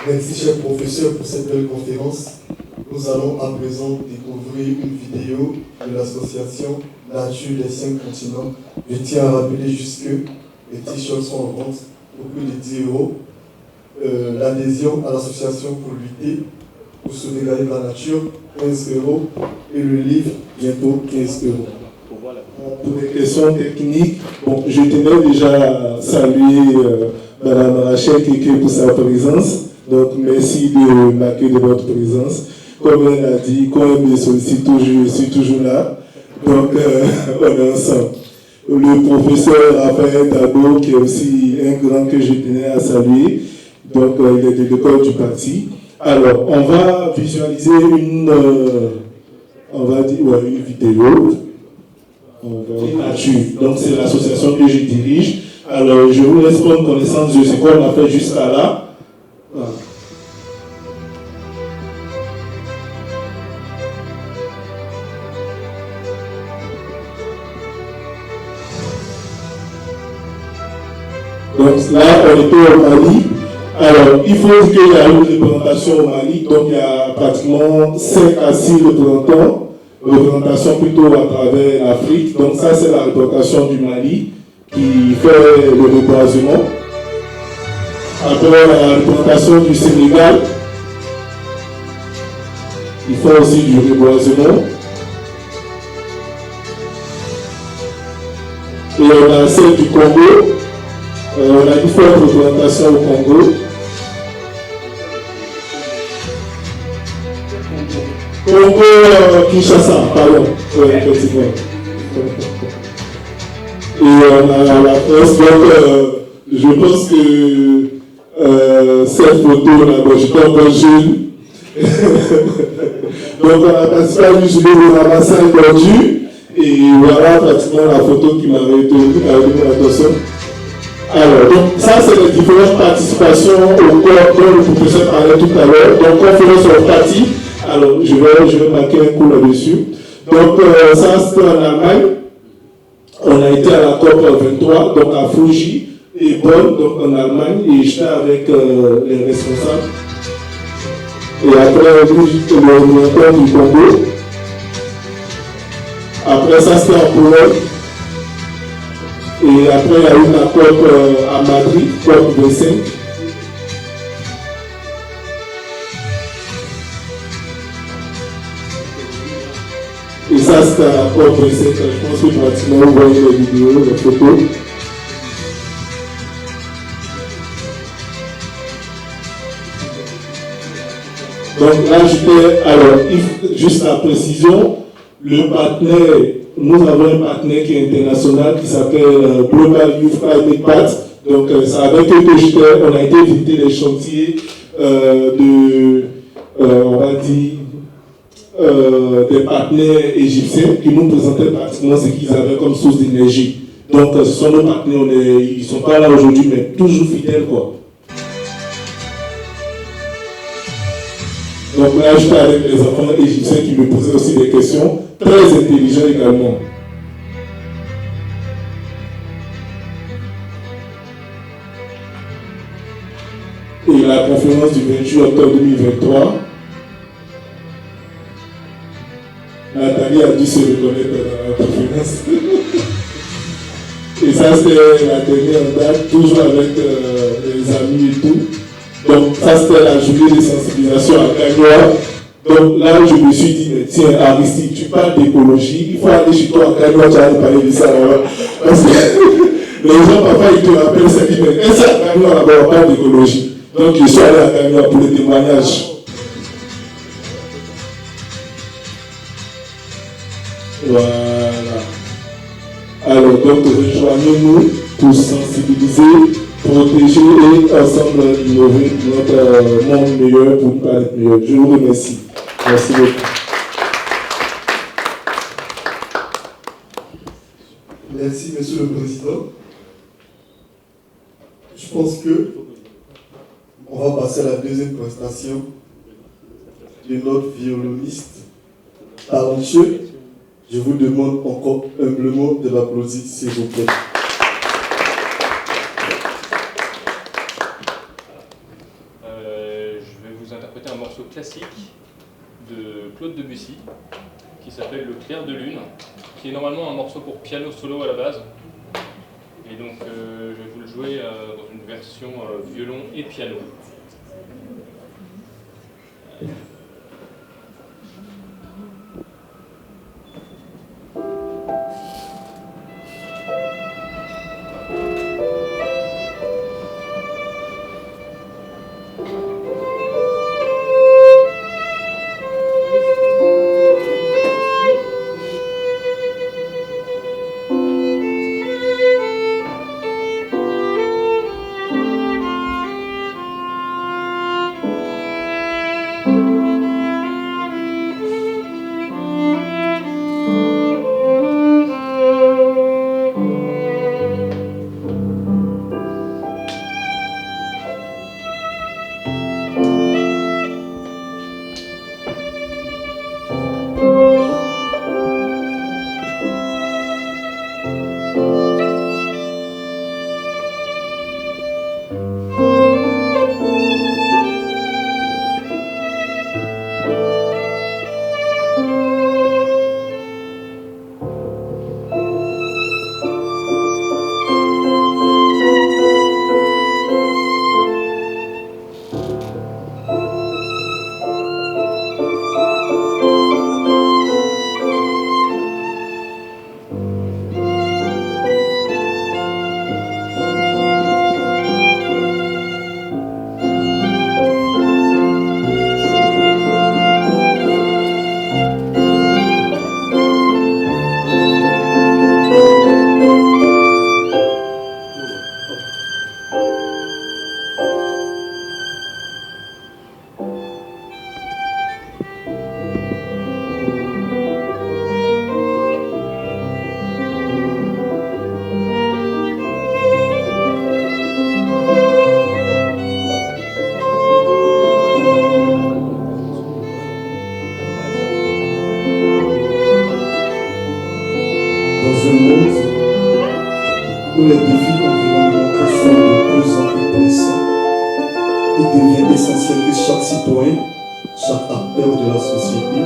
Merci, cher professeur, pour cette belle conférence. Nous allons à présent découvrir une vidéo de l'association Nature des 5 continents. Je tiens à rappeler juste que les t-shirts sont en vente au prix de 10 €. L'adhésion à l'association pour lutter, pour sauvegarder la nature, 15 €. Et le livre, bientôt 15 €. Pour les questions techniques, bon, je tenais déjà à saluer Mme Rachel Keke pour sa présence. Donc, merci de m'accueillir de votre présence. Comme elle a dit, quand elle me sollicite toujours, je suis toujours là. Donc, on est ensemble. Le professeur Raphaël Dabo, qui est aussi un grand que je tenais à saluer. Donc, il est de l'école du parti. Alors, on va visualiser une vidéo. Donc, c'est l'association que je dirige. Alors, je vous laisse prendre connaissance de ce qu'on a fait jusqu'à là. Voilà. Donc là, on était au Mali. Alors, il faut dire qu'il y a une représentation au Mali. Donc, il y a pratiquement 5 à 6 représentations plutôt à travers l'Afrique. Donc, ça, c'est la représentation du Mali qui fait le reboisement. Après, la représentation du Sénégal, il fait aussi du reboisement. Et on a celle du Congo. On a une forte représentation au Congo. Kinshasa, pardon. Oui, effectivement. Et on a la France. Donc, je pense que cette photo-là, bon, j'étais encore jeune. Donc, on a participé à une journée de ramassage d'ordures. Et voilà pratiquement la photo qui m'avait retenu l'attention. Alors, donc ça, c'est les différentes participations au corps dont le professeur parlait tout à l'heure. Donc, conférence sur partie. Alors, je vais marquer un coup là-dessus. Donc, ça, c'était en Allemagne. On a été à la COP 23, donc à Fuji et Bonn, donc en Allemagne. Et j'étais avec les responsables. Et après, le directeur du Congo. Après ça, c'était en Pologne. Et après, il y a eu la COP à Madrid, COP 25. Et ça, c'était à la COP 25. Je pense que pratiquement, vous voyez les vidéos, les photos. Donc là, alors, juste la précision, le partenaire, nous avons un partenaire qui est international qui s'appelle Global Youth Climate Pact. Donc, c'est avec eux que on a été visiter les chantiers on va dire, des partenaires égyptiens qui nous présentaient pratiquement ce qu'ils avaient comme source d'énergie. Donc, ce sont nos partenaires, ils ne sont pas là aujourd'hui, mais toujours fidèles, quoi. Donc là, j'étais avec les enfants égyptiens qui me posaient aussi des questions, très intelligents également. Et la conférence du 28 octobre 2023, Nathalie a dû se reconnaître dans la conférence. Et ça, c'était la dernière date, toujours avec les amis et tout. Donc, ça, c'était la journée de sensibilisation à Gagnoa. Donc, là, je me suis dit, mais tiens, Aristide, tu parles d'écologie, il faut aller chez toi à Gagnoa, tu vas parler de ça là-bas. Parce que les gens, parfois, ils te rappellent, ça dit, mais est-ce qu'à Gagnoa, là-bas, on parle d'écologie? Donc, je suis allé à Gagnoa pour les témoignages. Voilà. Alors, donc, rejoignez-nous pour sensibiliser, protéger et ensemble innover notre monde meilleur pour une planète meilleure. Je vous remercie. Merci beaucoup. Merci, Monsieur le Président. Je pense que on va passer à la deuxième prestation de notre violoniste talentueux. Je vous demande encore humblement de l'applaudir, s'il vous plaît. Je vais vous interpréter un morceau classique de Claude Debussy qui s'appelle Le Clair de Lune, qui est normalement un morceau pour piano solo à la base. Et donc je vais vous le jouer dans une version violon et piano. Où les défis environnementaux sont de plus en plus pressants, il devient essentiel que chaque citoyen, chaque acteur de la société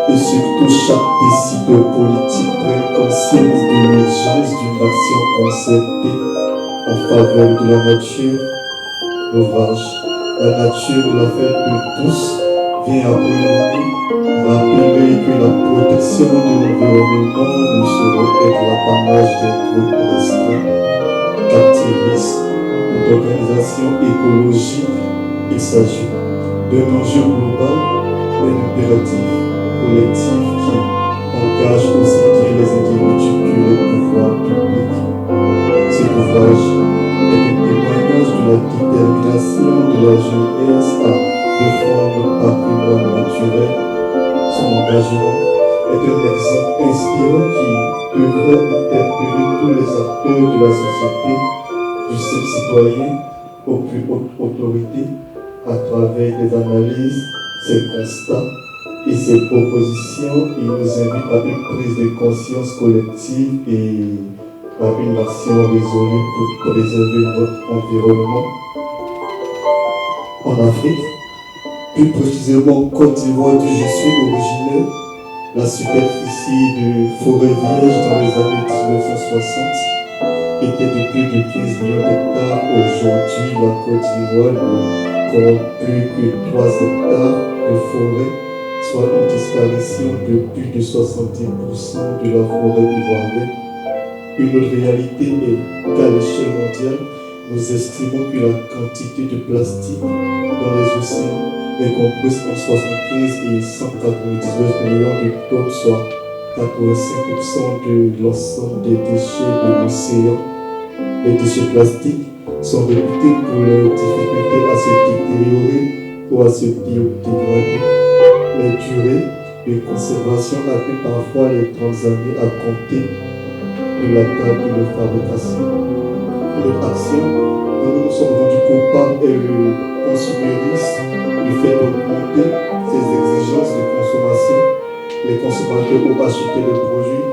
et surtout chaque décideur politique prenne conscience de l'urgence d'une action concertée en faveur de la nature. L'ouvrage La nature, l'affaire de tous vient après nous rappeler que la protection de l'environnement ne saurait être l'apanage d'un groupe restreint d'activistes ou d'organisations écologiques. Il s'agit d'un enjeu global, d'un impératif collectif qui engage aussi bien les individus que les pouvoirs publics. Cet ouvrage est un témoignage de la détermination de la jeunesse à défendre le patrimoine naturel. Son engagement est un exemple inspirant qui devrait interpeller tous les acteurs de la société, du simple citoyen aux plus hautes autorités, à travers des analyses, ses constats et ses propositions. Il nous invite à une prise de conscience collective et à une action résolue pour préserver notre environnement. En Afrique, plus précisément en Côte d'Ivoire d'où je suis originaire, la superficie de forêt vierge dans les années 1960 était de plus de 15 millions d'hectares. Aujourd'hui, la Côte d'Ivoire ne compte plus que 3 hectares de forêt, soit une disparition de plus de 70% de la forêt ivoirienne. Une autre réalité est qu'à l'échelle mondiale, nous estimons que la quantité de plastique dans les océans est comprise en 75 et 199 millions de tonnes, soit 85% de l'ensemble des déchets de l'océan. Les déchets plastiques sont réputés pour leur difficulté à se détériorer ou à se biodégrader. Les durées de conservation arrivent parfois les 30 années à compter de la date de leur fabrication. notre action, nous nous sommes rendus coupables et le consumérisme, le fait d'augmenter ces exigences de consommation. Les consommateurs ont acheté des produits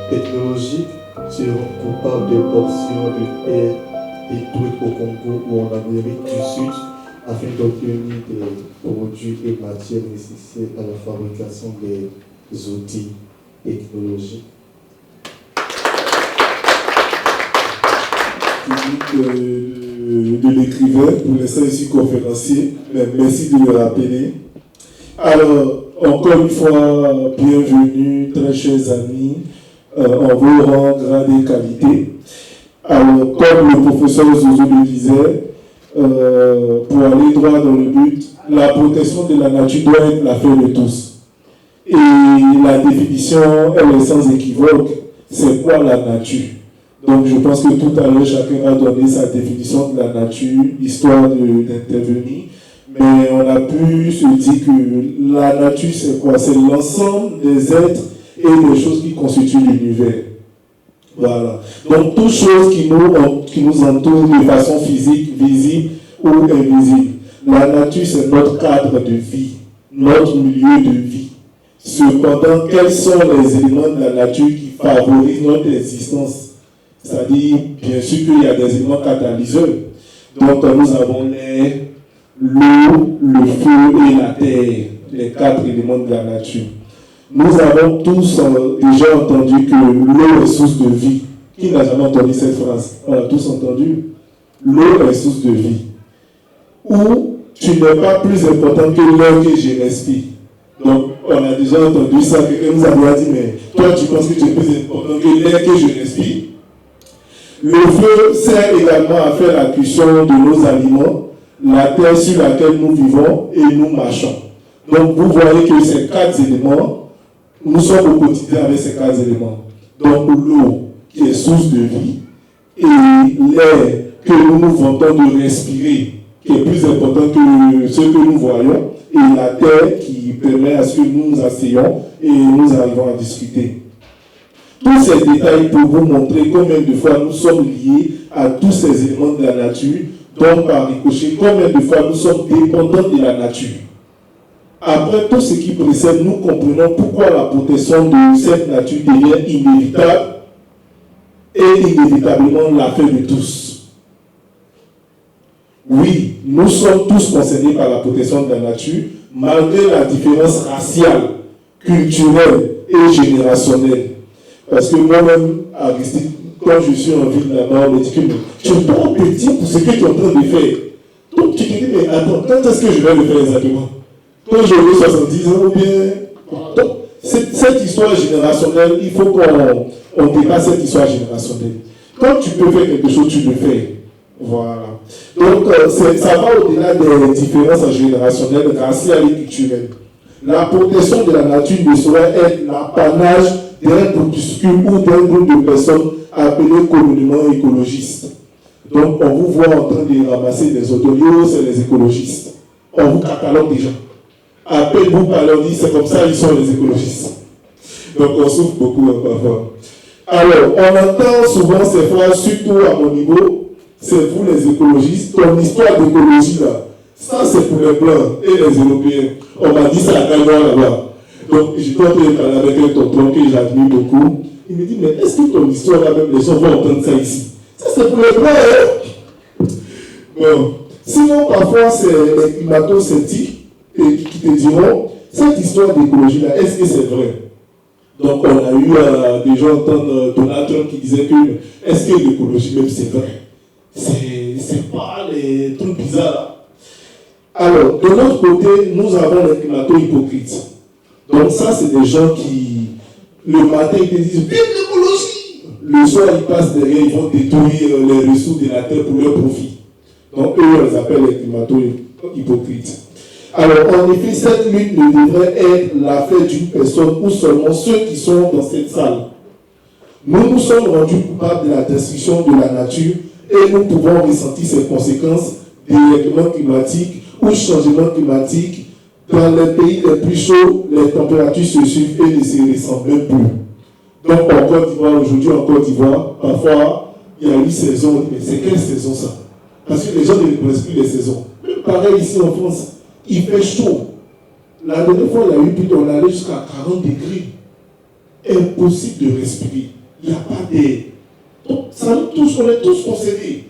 technologiques seront coupables de portions de terre détruites au Congo ou en Amérique du Sud afin d'obtenir des produits et matières nécessaires à la fabrication des outils technologiques. De l'écrivain, pour l'instant ici conférencier, mais merci de le rappeler. Alors, encore une fois, bienvenue, très chers amis, en vos rangs, grades et qualités. Alors, comme le professeur Zozo le disait, pour aller droit dans le but, la protection de la nature doit être l'affaire de tous. Et la définition, elle est sans équivoque. C'est quoi la nature? Donc je pense que tout à l'heure, chacun a donné sa définition de la nature, histoire d'intervenir. Mais on a pu se dire que la nature, c'est quoi? C'est l'ensemble des êtres et des choses qui constituent l'univers. Voilà. Donc toutes choses qui nous entourent de façon physique, visible ou invisible. La nature, c'est notre cadre de vie, notre milieu de vie. Cependant, quels sont les éléments de la nature qui favorisent notre existence? C'est-à-dire, bien sûr qu'il y a des éléments catalyseurs. Donc, nous avons l'air, l'eau, le feu et la terre, les 4 éléments de la nature. Nous avons tous déjà entendu que l'eau est source de vie. Qui n'a jamais entendu cette phrase? On a tous entendu. L'eau est source de vie. Ou tu n'es pas plus important que l'air que je respire. Donc, on a déjà entendu ça, quelqu'un nous a dit, mais toi, tu penses que tu es plus important que l'air que je respire? Le feu sert également à faire la cuisson de nos aliments, la terre sur laquelle nous vivons et nous marchons. Donc, vous voyez que ces 4 éléments, nous sommes au quotidien avec ces 4 éléments. Donc, l'eau, qui est source de vie, et l'air que nous nous vantons de respirer, qui est plus important que ce que nous voyons, et la terre qui permet à ce que nous nous asseyons et nous arrivons à discuter. Tous ces détails pour vous montrer combien de fois nous sommes liés à tous ces éléments de la nature, donc par ricochet, combien de fois nous sommes dépendants de la nature. Après tout ce qui précède, nous comprenons pourquoi la protection de cette nature devient inévitable et inévitablement l'affaire de tous. Oui, nous sommes tous concernés par la protection de la nature, malgré la différence raciale, culturelle et générationnelle. Parce que moi-même, Aristide, quand je suis en ville là-bas, on me dit que tu es trop petit pour ce que tu es en train de faire. Donc tu te dis, mais attends, quand est-ce que je vais le faire exactement? Quand j'aurai 70 ans ou bien... Donc, cette histoire générationnelle, il faut qu'on dépasse cette histoire générationnelle. Quand tu peux faire quelque chose, tu le fais. Voilà. Donc, ça va au-delà des différences générationnelles, raciales et culturelles. La protection de la nature ne saurait être l'apanage d'un groupuscule ou d'un groupe de personnes appelées communément écologistes. Donc, on vous voit en train de ramasser des autolios, c'est les écologistes. On vous catalogue déjà. Appelle-vous par leur dire, c'est comme ça, ils sont les écologistes. Donc, on souffre beaucoup parfois. Alors, on entend souvent ces phrases, surtout à mon niveau, c'est vous les écologistes, ton histoire d'écologie là, ça c'est pour les Blancs et les Européens. On m'a dit ça à Gaïwa là-bas. Donc, j'étais en train de parler avec un tonton que j'admire beaucoup. Il me dit, mais est-ce que ton histoire là, même les gens vont entendre ça ici? Ça c'est pour les Blancs, hein? Bon. Sinon, parfois, c'est les climato-sceptiques qui te diront, cette histoire d'écologie là, est-ce que c'est vrai? Donc, on a eu des gens entendre Donald Trump qui disait que, est-ce que l'écologie même c'est vrai? C'est pas les trucs bizarres là. Alors, de l'autre côté, nous avons les climato-hypocrites. Donc ça, c'est des gens qui, le matin, ils te disent « Vive l'écologie !» Le soir, ils passent derrière, ils vont détruire les ressources de la terre pour leur profit. Donc eux, on les appelle les climato-hypocrites. Alors, en effet, cette lutte ne devrait être l'affaire d'une personne ou seulement ceux qui sont dans cette salle. Nous nous sommes rendus coupables de la destruction de la nature et nous pouvons ressentir ses conséquences des règlements climatiques ou changements climatiques. Dans les pays les plus chauds, les températures se suivent et ne se ressemblent même plus. Donc en Côte d'Ivoire, aujourd'hui en Côte d'Ivoire, parfois il y a 8 saisons, mais c'est quelle saison ça? Parce que les gens ne connaissent plus les saisons. Même pareil ici en France, il fait chaud. La dernière fois, il y a eu plus, on allait jusqu'à 40 degrés. Impossible de respirer. Il n'y a pas d'air. Donc, ça nous touche, on est tous concernés.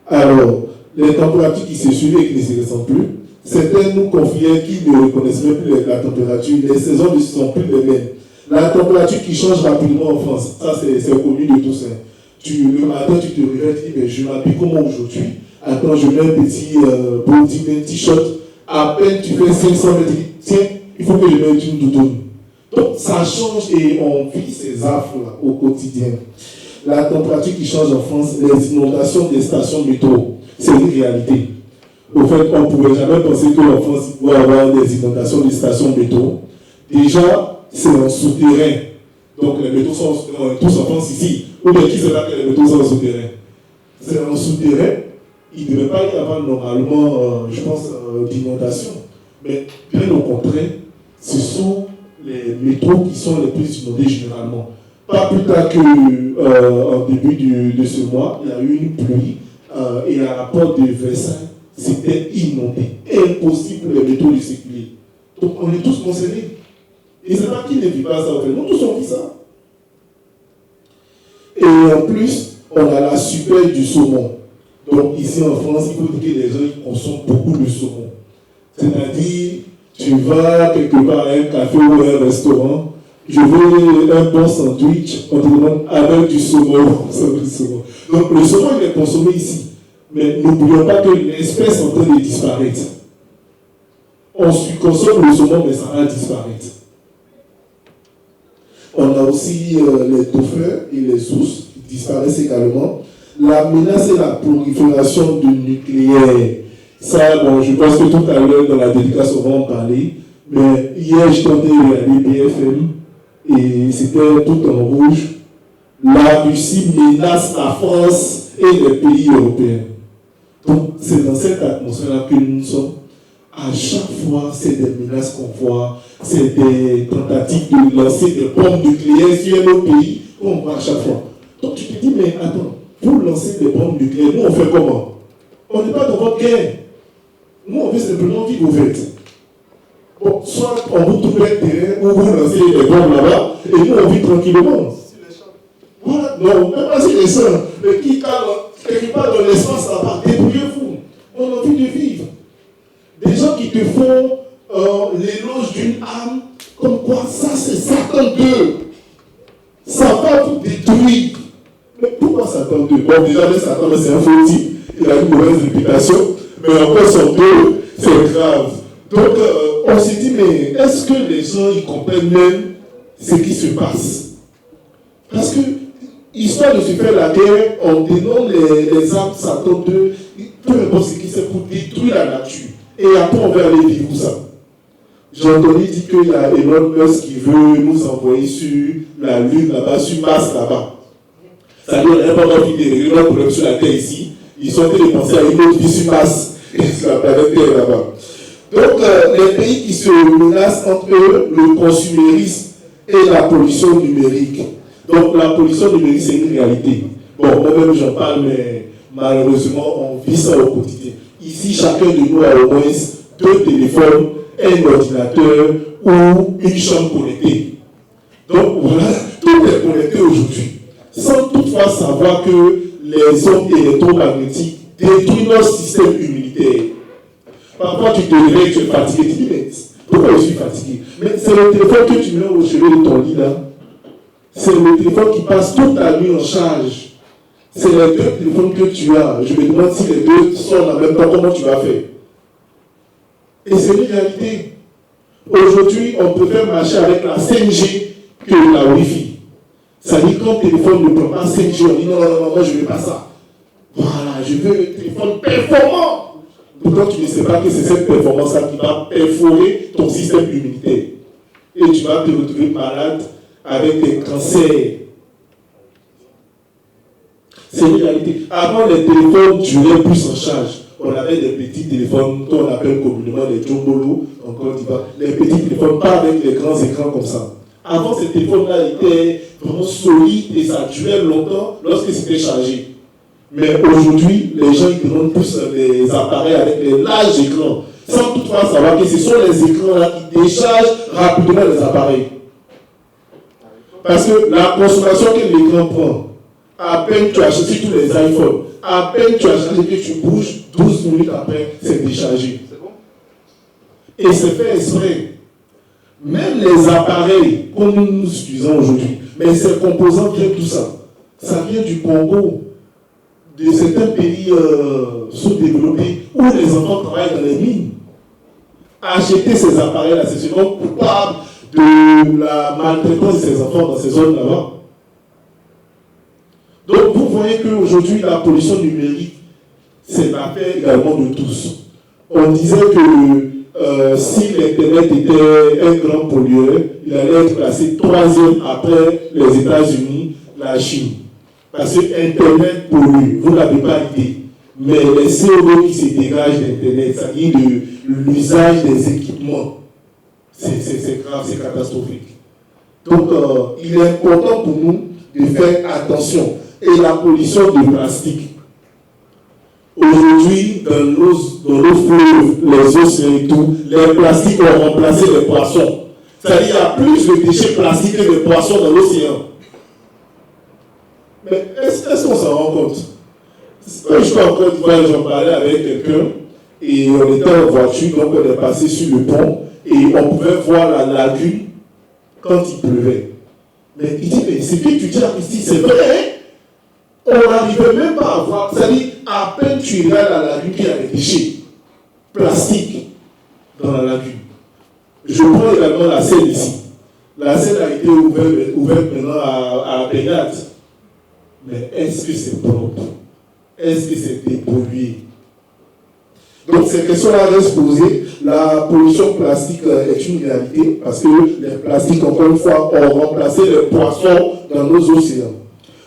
Alors, les températures qui se suivent et qui ne se ressentent plus, certains nous confiaient qu'ils ne reconnaissent même plus la température. Les saisons ne sont plus les mêmes. La température qui change rapidement en France, ça c'est connu de tous. Hein. Le matin, tu te réveilles, tu dis, mais je m'habille comment aujourd'hui? Attends, je mets un petit body, un t-shirt. À peine tu fais 500 mètres, tiens, il faut que je mette une doudoune. Donc ça change et on vit ces affres-là au quotidien. La température qui change en France, les inondations des stations métro, c'est une réalité. Au fait, on ne pouvait jamais penser qu'en France, il pouvait y avoir des inondations des stations métro. Déjà, c'est en souterrain. Donc les métros sont tous en France ici. Ou bien qui sait pas que les métros sont en souterrain? C'est en souterrain. Il ne devait pas y avoir normalement, je pense, d'inondation. Mais bien au contraire, ce sont les métros qui sont les plus inondés généralement. Pas plus tard qu'en début de ce mois, il y a eu une pluie et à la porte de Versailles, c'était inondé. Impossible pour les métros de circuler. Donc on est tous concernés. Et c'est pas qui ne vit pas ça. Nous tous on vit ça. Et en plus, on a la super du saumon. Donc ici en France, il faut dire que les gens consomment beaucoup de saumon. C'est-à-dire, tu vas quelque part à un café ou à un restaurant, je veux un bon sandwich, on te demande avec du saumon. Donc le saumon il est consommé ici. Mais n'oublions pas que l'espèce est en train de disparaître. On consomme le saumon, mais ça va disparaître. On a aussi les dauphins et les ours qui disparaissent également. La menace et la prolifération du nucléaire. Ça, bon, je pense que tout à l'heure, dans la dédicace, on va en parler. Mais hier, je tentais de regarder BFM et c'était tout en rouge. La Russie menace la France et les pays européens. Donc, c'est dans cette atmosphère-là que nous sommes. À chaque fois, c'est des menaces qu'on voit, c'est des tentatives de lancer des bombes nucléaires sur un autre pays qu'on voit à chaque fois. Donc, tu te dis, mais attends, pour lancer des bombes nucléaires, nous, on fait comment? On n'est pas dans votre guerre. Nous, on veut simplement vivre ouverte. Bon, soit on vous trouve un terrain où vous lancez des bombes là-bas, et nous, on vit tranquillement. Voilà, non, même pas sur les sols, mais qui calme, quelque part dans l'espace là-bas, débrouillez-vous. On a envie de vivre. Des gens qui te font l'éloge d'une âme, comme quoi ça c'est Satan 2. Ça va vous détruire. Mais pourquoi Satan 2? Bon, déjà, Satan, c'est un faux type. Il a une mauvaise réputation. Mais encore son 2, c'est grave. Donc, on s'est dit, mais est-ce que les gens ils comprennent même ce qui se passe? Parce que, histoire de se faire la guerre, on dénomme les armes Satan 2, peu importe ce qui c'est pour détruire la nature. Et après, on va aller vivre ça. J'ai entendu dire qu'il y a Elon Musk qui veut nous envoyer sur la Lune là-bas, sur Mars là-bas. Ça veut dire qu'on n'a pas envie de régler notre problème sur la Terre ici. Ils sont en train de penser à une autre vie sur Mars, sur la planète Terre là-bas. Donc, les pays qui se menacent entre eux, le consumérisme et la pollution numérique. Donc, la pollution numérique, c'est une réalité. Bon, moi-même, j'en parle, mais malheureusement, on vit ça au quotidien. Ici, chacun de nous a au moins 2 téléphones, un ordinateur ou une chambre connectée. Donc voilà, tout est connecté aujourd'hui. Sans toutefois savoir que les ondes électromagnétiques détruisent notre système immunitaire. Parfois, tu te réveilles, tu es fatigué, tu dis, mais pourquoi je suis fatigué? Mais c'est le téléphone que tu mets au chevet de ton lit là. C'est le téléphone qui passe toute la nuit en charge. C'est les 2 téléphones que tu as. Je me demande si les 2 sont en même temps, comment tu vas faire? Et c'est une réalité. Aujourd'hui, on préfère marcher avec la 5G que la Wi-Fi. Ça dit quand le téléphone ne prend pas 5G, on dit non, moi je ne veux pas ça. Voilà, je veux le téléphone performant. Pourtant, tu ne sais pas que c'est cette performance-là qui va perforer ton système immunitaire. Et tu vas te retrouver malade avec des cancers. C'est une réalité. Avant, les téléphones duraient plus en charge. On avait des petits téléphones qu'on appelle communément les Jombolo en Côte d'Ivoire. Les petits téléphones, pas avec les grands écrans comme ça. Avant, ces téléphones-là étaient vraiment solides et ça durait longtemps lorsque c'était chargé. Mais aujourd'hui, les gens ils demandent plus les appareils avec les larges écrans, sans toutefois savoir que ce sont les écrans-là qui déchargent rapidement les appareils. Parce que la consommation que l'écran prend, à peine tu achètes, surtout les iPhones, à peine tu achètes que tu bouges, 12 minutes après, c'est déchargé. Et c'est fait exprès. Même les appareils, comme nous utilisons aujourd'hui, mais ces composants viennent tout ça. Ça vient du Congo, de certains pays sous-développés où les enfants travaillent dans les mines. Acheter ces appareils-là, c'est souvent coupable de la maltraitance de ces enfants dans ces zones-là. Donc vous voyez qu'aujourd'hui, la pollution numérique, c'est l'affaire également de tous. On disait que si l'Internet était un grand pollueur, il allait être classé 3e après les États-Unis, la Chine. Parce que Internet pollue, vous n'avez pas idée. Mais les CO2 qui se dégagent d'Internet, ça vient de l'usage des équipements. C'est grave, c'est catastrophique. Donc, il est important pour nous de faire attention. Et la pollution de plastique. Aujourd'hui, dans nos fleuves, les océans et tout, les plastiques ont remplacé les poissons. C'est-à-dire qu'il y a plus de déchets plastiques que de poissons dans l'océan. Mais est-ce qu'on s'en rend compte? Je suis en Côte d'Ivoire, j'en parlais avec quelqu'un, et on était en voiture, donc on est passé sur le pont, et on pouvait voir la lagune quand il pleuvait. Mais il dit, mais c'est que tu dis ici, c'est vrai, hein? On n'arrivait même pas à voir. C'est-à-dire, à peine tu irais à la lagune qu'il y a des déchets plastiques dans la lagune. Je prends également la Seine ici. La Seine a été ouverte maintenant à la baignade. Mais est-ce que c'est propre? Est-ce que c'est dépollué? Donc ces questions-là restent posées. La pollution plastique est une réalité parce que les plastiques, encore une fois, ont remplacé les poissons dans nos océans.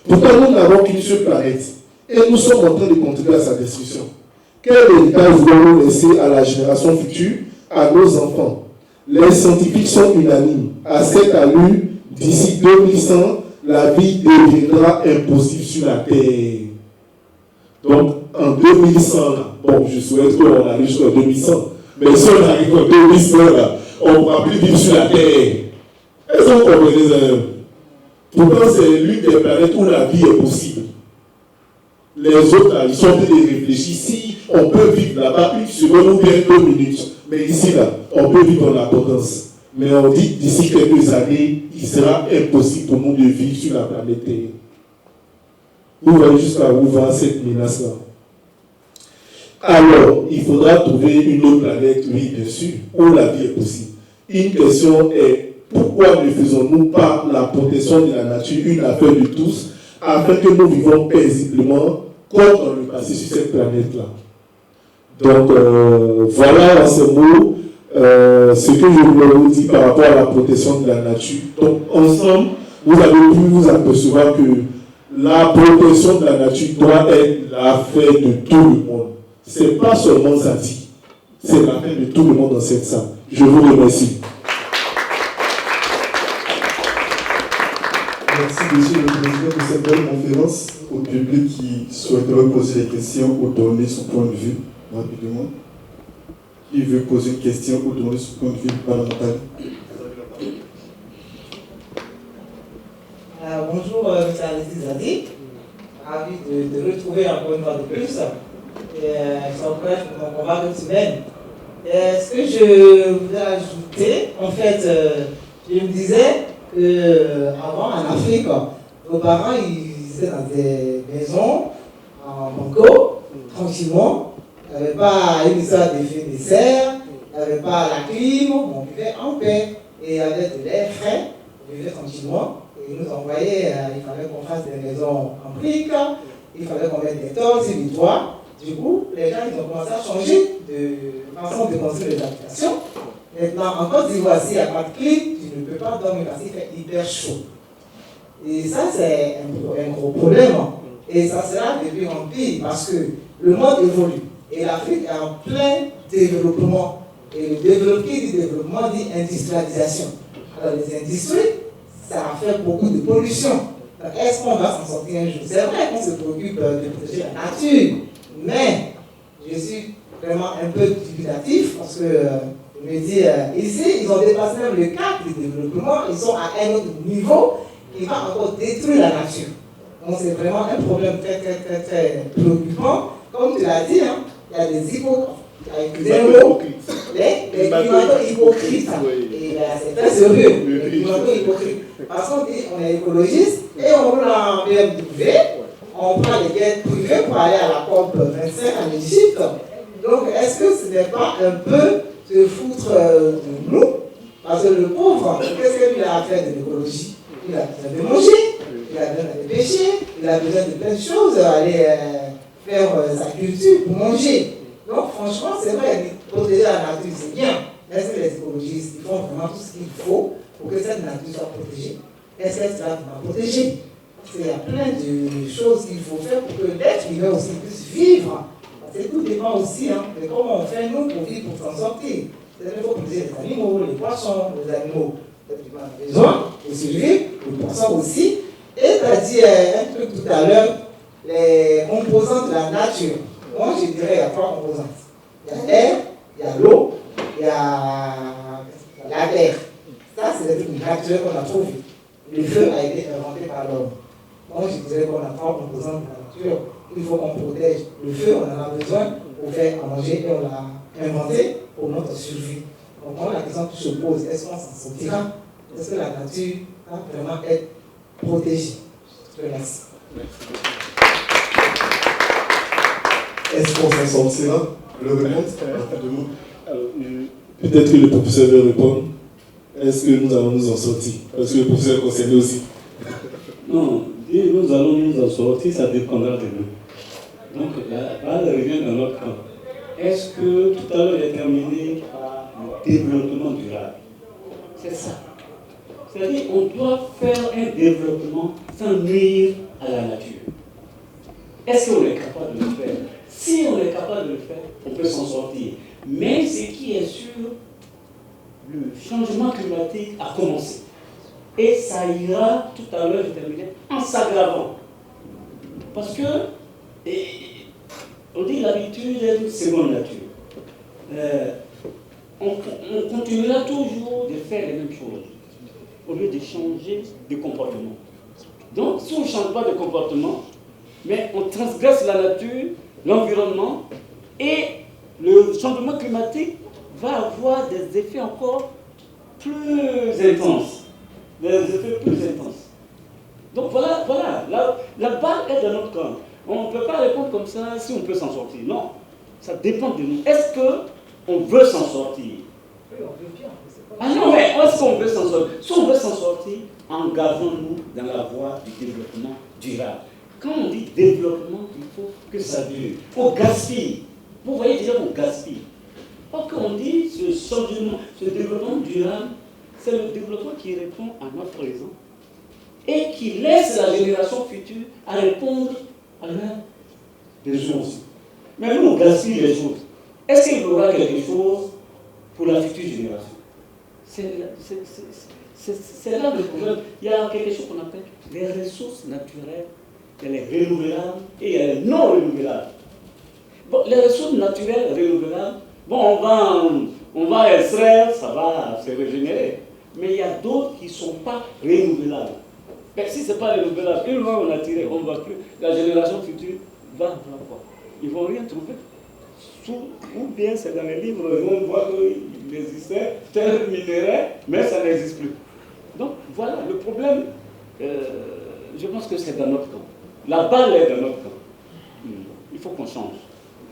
Pourtant, nous n'avons qu'une seule planète et nous sommes en train de contribuer à sa destruction. Quel héritage voulons-nous laisser à la génération future, à nos enfants? Les scientifiques sont unanimes. À cette allure, d'ici 2100, la vie deviendra impossible sur la Terre. Donc, en 2100, bon, je souhaite qu'on arrive jusqu'en 2100, mais si on arrive en 2100, on ne pourra plus vivre sur la Terre. Est-ce que vous comprenez ça? Pourtant, c'est l'une des planètes où la vie est possible. Les autres, là, ils sont en train de réfléchir. Si on peut vivre là-bas une seconde ou bien 2 minutes, mais ici, là, on peut vivre en abondance. Mais on dit d'ici quelques années, il sera impossible pour nous de vivre sur la planète Terre. Vous voyez jusqu'à où va cette menace-là. Alors, il faudra trouver une autre planète, oui, bien sûr, où la vie est possible. Une question est, pourquoi ne faisons-nous pas la protection de la nature une affaire de tous, afin que nous vivons paisiblement comme dans le passé sur cette planète-là? Donc, voilà en ces mots ce que je voulais vous dire par rapport à la protection de la nature. Donc, ensemble, vous avez pu vous apercevoir que la protection de la nature doit être l'affaire de tout le monde. Ce n'est pas seulement Zadi, c'est l'affaire de tout le monde dans cette salle. Je vous remercie. Merci, Monsieur le Président, de cette belle conférence. Au public qui souhaiterait poser des questions ou donner son point de vue rapidement. Qui veut poser une question ou donner son point de vue? Madame Nathalie. Bonjour, M. Alexis Zadi. Ravi de retrouver encore une fois de plus. Je suis en prêt pour mon combat de semaine. Ce que je voudrais ajouter, en fait, je me disais qu'avant en Afrique, nos parents ils étaient dans des maisons en banco, tranquillement. Il n'y avait pas une histoire d'effet de serre, il n'y avait pas la clim, on vivait en paix. Et il y avait de l'air frais, on vivait tranquillement. Et ils nous envoyaient, il fallait qu'on fasse des maisons en briques, il fallait qu'on mette des tôles sur les toits. Du coup, les gens ils ont commencé à changer de façon de construire les habitations. Maintenant, en Côte d'Ivoire, s'il n'y a pas de clim, tu ne peux pas dormir parce qu'il fait hyper chaud. Et ça, c'est un gros problème. Et ça sera de pire en pire parce que le monde évolue. Et l'Afrique est en plein développement. Et le développement dit industrialisation. Alors les industries, ça a fait beaucoup de pollution. Donc, est-ce qu'on va s'en sortir un jour? C'est vrai qu'on se préoccupe de protéger la nature, mais je suis vraiment un peu dubitatif parce que je me dis, ici, ils ont dépassé même le cadre du développement, ils sont à un autre niveau qui va encore détruire la nature. Donc, c'est vraiment un problème très, très, très, très préoccupant. Comme tu l'as dit, hein, il y a des hypocrites. Les climato-hypocrites. Et c'est très sérieux, les climato-hypocrites. Parce qu'on dit on est écologiste et on roule en BMW, on prend les guettes privées pour aller à la COP 25 en Égypte. Donc est-ce que ce n'est pas un peu se foutre de nous? Parce que le pauvre, qu'est-ce qu'il a à faire de l'écologie? Il a besoin de manger, il a besoin de pêcher, il a besoin de plein de choses, aller faire sa culture pour manger. Donc franchement, c'est vrai, protéger la nature, c'est bien. Est-ce que les écologistes ils font vraiment tout ce qu'il faut pour que cette nature soit protégée? Est-ce qu'elle sera protégée? Parce qu'il y a plein de choses qu'il faut faire pour que l'être humain aussi puisse vivre. Parce que tout dépend aussi de comment on fait nous pour vivre, pour s'en sortir. C'est-à-dire qu'il faut protéger les animaux, les poissons, les animaux. L'être humain a besoin de survivre, le poisson aussi. Et tu as dit un truc tout à l'heure, les composantes de la nature. Moi, je dirais qu'il y a 3 composantes. Il y a l'air, il y a l'eau, il y a la terre. Ça, c'est des trucs naturels qu'on a trouvés. Le feu a été inventé par l'homme. Moi, je dirais qu'on a 3 composantes de la nature. Il faut qu'on protège. Le feu, on en a besoin pour faire à manger et on l'a inventé pour notre survie. Donc, moi, la question que je pose, est-ce qu'on s'en sortira? Est-ce que la nature va vraiment être protégée? Je te remercie. Est-ce qu'on s'en sortira? Le réponse Peut-être que le professeur veut répondre. Est-ce que nous allons nous en sortir? Parce que le professeur est concerné aussi. Non, dire nous allons nous en sortir, ça dépendra de nous. Donc la balle revient dans notre camp. Est-ce que tout à l'heure j'ai terminé par le développement durable? C'est ça. C'est-à-dire qu'on doit faire un développement sans nuire à la nature. Est-ce qu'on est capable de le faire? Si on est capable de le faire, on peut s'en sortir. Mais ce qui est sûr, le changement climatique a commencé. Et ça ira, tout à l'heure, je terminais, en s'aggravant. Parce que, on dit l'habitude est une seconde nature. On continuera toujours de faire les mêmes choses, au lieu de changer de comportement. Donc, si on ne change pas de comportement, mais on transgresse la nature, l'environnement, et le changement climatique va avoir des effets encore plus intenses. Des effets plus intenses. Donc voilà, la balle est dans notre camp. On ne peut pas répondre comme ça si on peut s'en sortir. Non, ça dépend de nous. Est-ce qu'on veut s'en sortir? Oui, on veut bien. Ah non, mais est-ce qu'on veut s'en sortir? Si on veut s'en sortir, engageons-nous dans la voie du développement durable. Quand on dit développement, il faut que ça dure. On gaspille. Vous voyez déjà, on gaspille. Or, quand on dit ce changement, ce développement durable, c'est le développement qui répond à notre présent et qui laisse la génération future à répondre à leurs besoins aussi. Mais nous, on gaspille les choses. Est-ce qu'il y aura quelque chose pour la future génération? C'est là le problème. Il y a quelque chose qu'on appelle les ressources naturelles. Il y a les renouvelables et il y a les non renouvelables. Bon, les ressources naturelles renouvelables, bon, on va extraire, ça va se régénérer. Mais il y a d'autres qui ne sont pas renouvelables. Mais si ce n'est pas renouvelable, une fois on a tiré, on ne va plus. La génération future va voir quoi? Ils ne vont rien trouver. Ou bien c'est dans les livres, on voit qu'il existait tel minerai, mais ça n'existe plus. Donc voilà, le problème, je pense que c'est dans notre camp. La balle est dans notre camp. Il faut qu'on change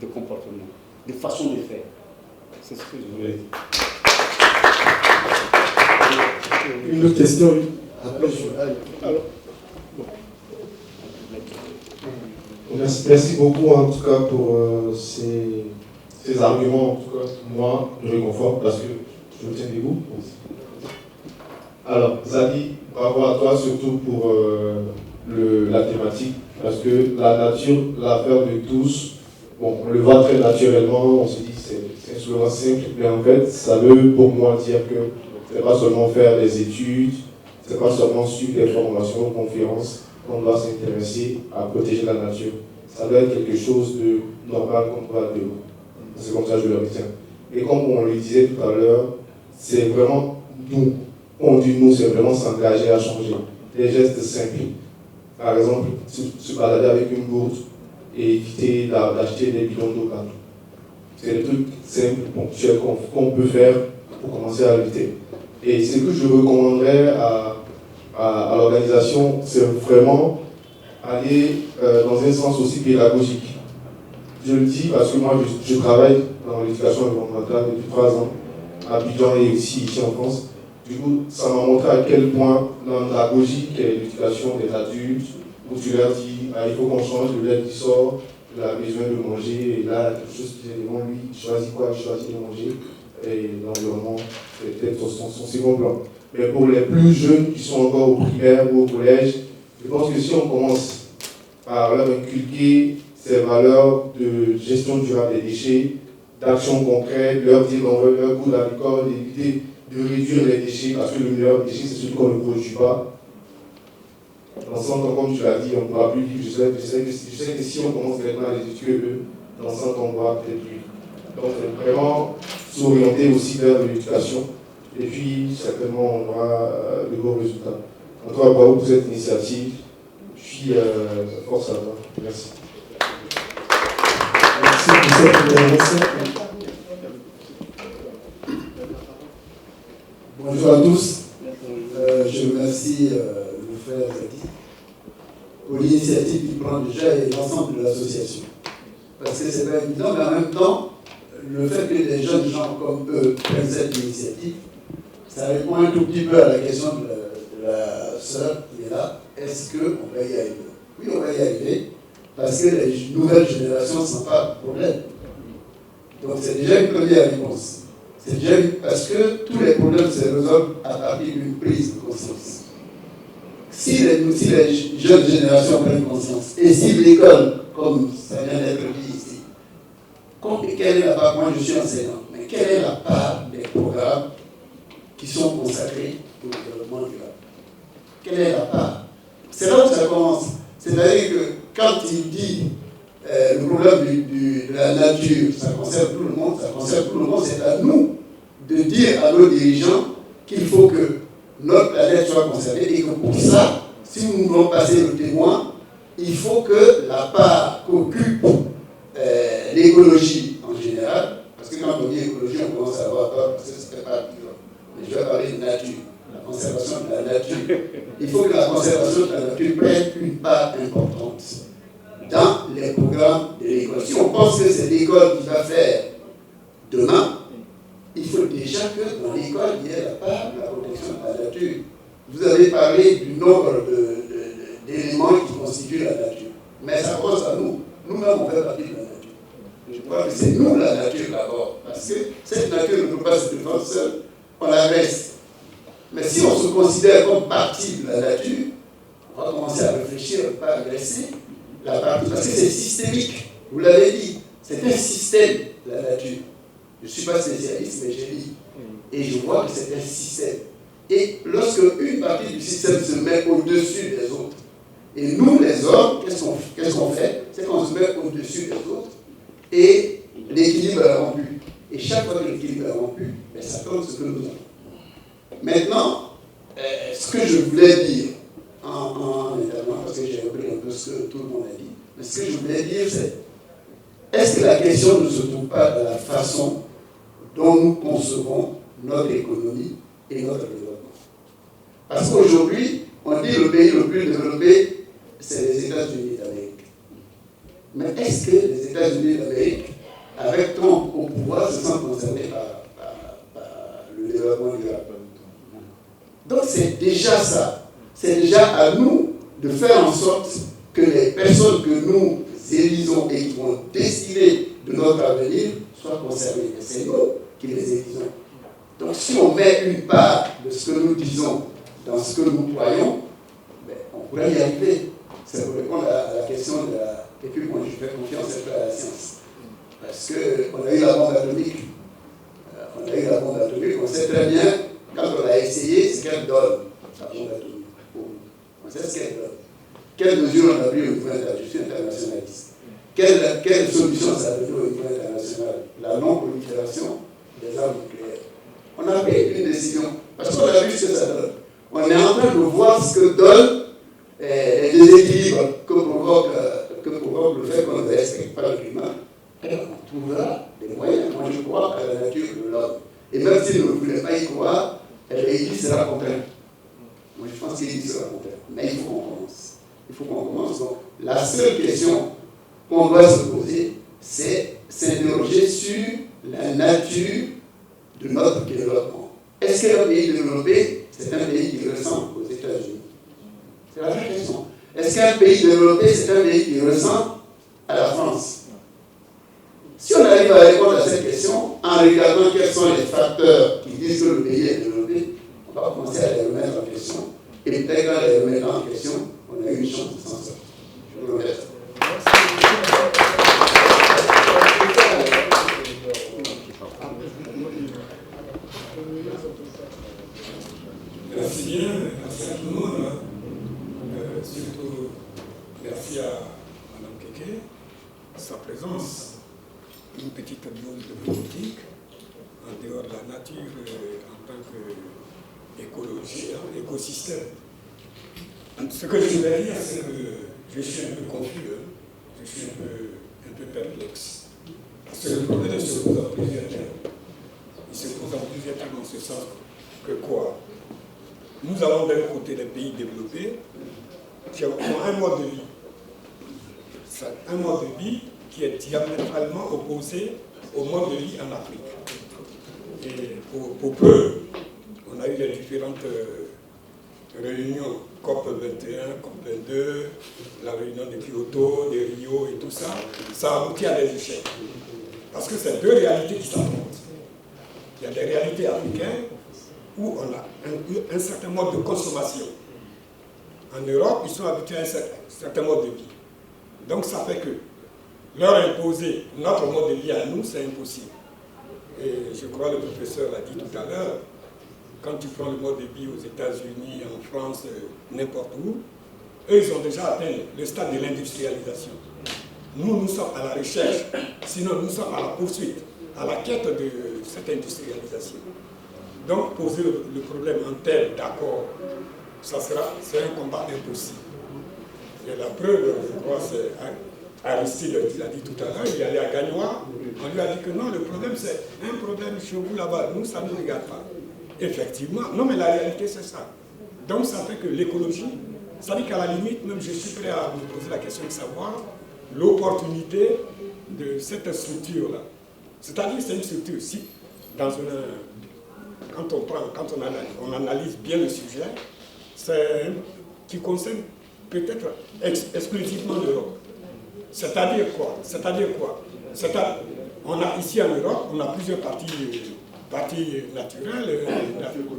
de comportement, de façon de faire. C'est ce que je voulais dire. Une autre question, oui. Après, alors. Merci beaucoup en tout cas pour ces arguments. En tout cas, moi, je réconforte parce que je me tiens debout. Alors, Zadi, bravo à toi surtout pour la thématique, parce que la nature, l'affaire de tous, bon, on le voit très naturellement, on se dit c'est un slogan simple, mais en fait, ça veut pour moi dire que c'est pas seulement faire des études, c'est pas seulement suivre des formations, conférences, qu'on doit s'intéresser à protéger la nature. Ça doit être quelque chose de normal qu'on doit de. C'est comme ça que je le retiens. Et comme on le disait tout à l'heure, c'est vraiment nous. On dit nous, c'est vraiment s'engager à changer. Des gestes simples. Par exemple, se balader avec une gourde et éviter d'acheter des bidons d'eau partout. C'est des trucs simples, ponctuels qu'on peut faire pour commencer à lutter. Et ce que je recommanderais à l'organisation, c'est vraiment aller dans un sens aussi pédagogique. Je le dis parce que moi, je travaille dans l'éducation environnementale depuis 3 ans, à Abidjan et aussi ici en France. Du coup, ça m'a montré à quel point l'andragogie, qui est l'éducation des adultes, où tu leur dis, il faut qu'on change le lait qui sort, il a besoin de manger, et là, quelque chose qui est devant lui, il choisit quoi, il choisit de manger, et l'environnement, c'est peut-être son second plan. Mais pour les plus jeunes qui sont encore au primaire ou au collège, je pense que si on commence par leur inculquer ces valeurs de gestion durable des déchets, d'action concrète, leur dire qu'on veut leur goût à l'école, d'éviter de réduire les déchets, parce que le meilleur déchet, c'est celui qu'on ne produit pas. Dans 100 ans, comme tu l'as dit, on ne pourra plus vivre. Je sais que si on commence maintenant à les éduquer, eux, dans 100 ans, on pourra peut-être vivre. Donc, vraiment s'orienter aussi vers l'éducation. Et puis, certainement, on aura de beaux résultats. En tout cas, bravo pour cette initiative. Puis, force à toi. Merci. Merci pour cette intervention. Bonjour à tous. Je remercie le frère Zadi pour l'initiative qu'il prend déjà et l'ensemble de l'association. Parce que c'est pas évident, mais en même temps, le fait que des jeunes gens comme eux prennent cette initiative, ça répond un tout petit peu à la question de la sœur qui est là. Est-ce qu'on va y arriver? Oui, on va y arriver, parce que les nouvelles générations ne sont pas un problème. Donc c'est déjà une première réponse. C'est déjà parce que tous les problèmes se résolvent à partir d'une prise de conscience. Si les jeunes générations prennent conscience, et si l'école, comme ça vient d'être dit ici, quelle est la part, moi je suis enseignant, mais quelle est la part des programmes qui sont consacrés au développement durable? Quelle est la part? C'est là où ça commence. C'est-à-dire que quand il dit le problème de la nature, ça concerne tout le monde, c'est à nous de dire à nos dirigeants qu'il faut que notre planète soit conservée et que pour ça, si nous voulons passer le témoin, il faut que la part qu'occupe l'écologie en général, parce que quand on dit écologie, on commence à avoir peur parce que ce n'est pas dur. Mais je vais parler de nature, la conservation de la nature. Il faut que la conservation de la nature prenne une part importante dans les programmes de l'école. Si on pense que c'est l'école qui va faire demain, il faut déjà que dans l'école, il y ait la part de la protection de la nature. Vous avez parlé du nombre d'éléments qui constituent la nature. Mais ça commence à nous. Nous-mêmes, on fait partie de la nature. Je crois que c'est nous la nature d'abord. Parce que cette nature ne peut pas se défendre seule, on la reste. Mais si on se considère comme partie de la nature, on va commencer à réfléchir, à ne pas agresser la partie. Parce que c'est systémique. Vous l'avez dit, c'est un système, la nature. Je ne suis pas spécialiste, mais j'ai lu. Et je vois que c'est un système. Et lorsque une partie du système se met au-dessus des autres, et nous, les hommes, qu'est-ce qu'on fait? C'est qu'on se met au-dessus des autres, et l'équilibre est rompu. Et chaque fois que l'équilibre est rompu, ça donne ce que nous avons. Maintenant, ce que je voulais dire en intervenant, parce que j'ai repris un peu ce que tout le monde a dit, mais ce que je voulais dire, c'est est-ce que la question ne se trouve pas dans la façon dont nous concevons notre économie et notre développement? Parce qu'aujourd'hui, on dit que le pays le plus développé, c'est les États-Unis d'Amérique. Mais est-ce que les États-Unis d'Amérique, avec Trump au pouvoir, se sentent concernés par le développement durable? Donc c'est déjà ça. C'est déjà à nous de faire en sorte que les personnes que nous élisons et qui vont décider de notre avenir soient concernées. Et c'est nous qui les élisons. Donc si on met une part de ce que nous disons dans ce que nous croyons, on pourrait y arriver. C'est pour répondre à la question de la... Et puis moi je fais confiance à la science. Parce qu'on a eu la bombe atomique. On sait très bien, quand on a essayé, ce qu'elle donne, la bombe atomique. C'est ce qu'elle donne. Quelles mesures on a prises au niveau international? Je suis internationaliste. Quelle solution ça a donné au niveau international? La non-prolifération des armes nucléaires. On a pris une décision, parce qu'on a vu ce que ça donne. On est en train de voir ce que donne les déséquilibres que provoque le fait qu'on ne respecte pas le climat. Et on trouvera des moyens. Moi, je crois à la nature de l'homme. Et même s'il ne voulait pas y croire, l'Église sera contrainte. Moi, je pense que l'Église sera contrainte. Mais il faut qu'on commence. Il faut qu'on commence. Donc, la seule question qu'on doit se poser, c'est s'interroger sur la nature de notre développement. Est-ce qu'un pays développé, c'est un pays qui ressemble aux États-Unis? C'est la vraie question. Est-ce qu'un pays développé, c'est un pays qui ressemble à la France? Si on arrive à répondre à cette question, en regardant quels sont les facteurs qui disent que le pays est développé, on va commencer à les remettre en question. Et peut-être qu'en les remettant en question, on a eu une chance de s'en sortir. Je vous remercie. Merci bien, merci à tout le monde. Surtout, merci à Mme Keke, sa présence, une petite dose de politique, en dehors de la nature, en tant qu'écologie, écosystème. Ce que je voulais dire, c'est que je suis un peu confus, je suis un peu perplexe. Parce que le problème se pose en plusieurs termes. Il se pose en plusieurs termes en ce sens que quoi? Nous avons d'un côté les pays développés qui ont un mode de vie. Un mode de vie qui est diamétralement opposé au mode de vie en Afrique. Et pour peu, on a eu les différentes réunions COP 21, COP 22, la réunion de Kyoto, de Rio et tout ça, ça a abouti à des échecs. Parce que c'est deux réalités qui s'affrontent. Il y a des réalités africaines où on a un certain mode de consommation. En Europe, ils sont habitués à un certain mode de vie. Donc ça fait que leur imposer notre mode de vie à nous, c'est impossible. Et je crois que le professeur l'a dit tout à l'heure, quand tu prends le mode de vie aux États-Unis, en France, n'importe où, eux, ils ont déjà atteint le stade de l'industrialisation. Nous, nous sommes à la recherche, sinon nous sommes à la poursuite, à la quête de cette industrialisation. Donc, poser le problème en termes d'accord, c'est un combat impossible. Et la preuve, je crois, c'est Aristide l'a dit tout à l'heure, il est allé à Gagnois, on lui a dit que non, le problème c'est un problème chez vous là-bas, nous ça ne nous regarde pas. Effectivement, non mais la réalité c'est ça. Donc ça fait que l'écologie, ça dit qu'à la limite, même je suis prêt à me poser la question de savoir l'opportunité de cette structure-là. C'est-à-dire c'est une structure, si dans quand on analyse bien le sujet, c'est qui concerne peut-être exclusivement l'Europe. C'est-à-dire quoi? On a ici en Europe, on a plusieurs parties naturelles,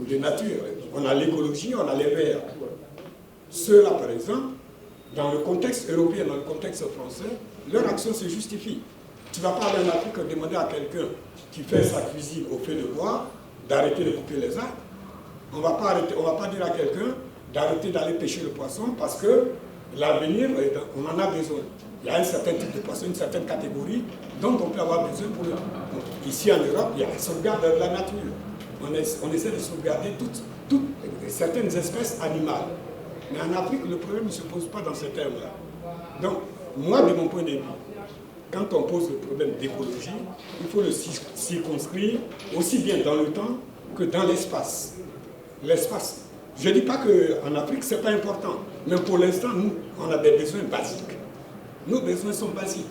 de nature. On a l'écologie, on a les verts. Ceux-là, par exemple, dans le contexte européen, dans le contexte français, leur action se justifie. Tu ne vas pas aller en Afrique demander à quelqu'un qui fait sa cuisine au feu de bois d'arrêter de couper les arbres. On ne va pas dire à quelqu'un d'arrêter d'aller pêcher le poisson parce que l'avenir, on en a besoin. Il y a un certain type de poisson, une certaine catégorie dont on peut avoir besoin pour ici en Europe, il y a la sauvegarde de la nature. On essaie de sauvegarder toutes certaines espèces animales. Mais en Afrique, le problème ne se pose pas dans ces termes-là. Donc, moi, de mon point de vue, quand on pose le problème d'écologie, il faut le circonscrire aussi bien dans le temps que dans l'espace. L'espace. Je ne dis pas qu'en Afrique, ce n'est pas important. Mais pour l'instant, nous, on a des besoins basiques. Nos besoins sont basiques.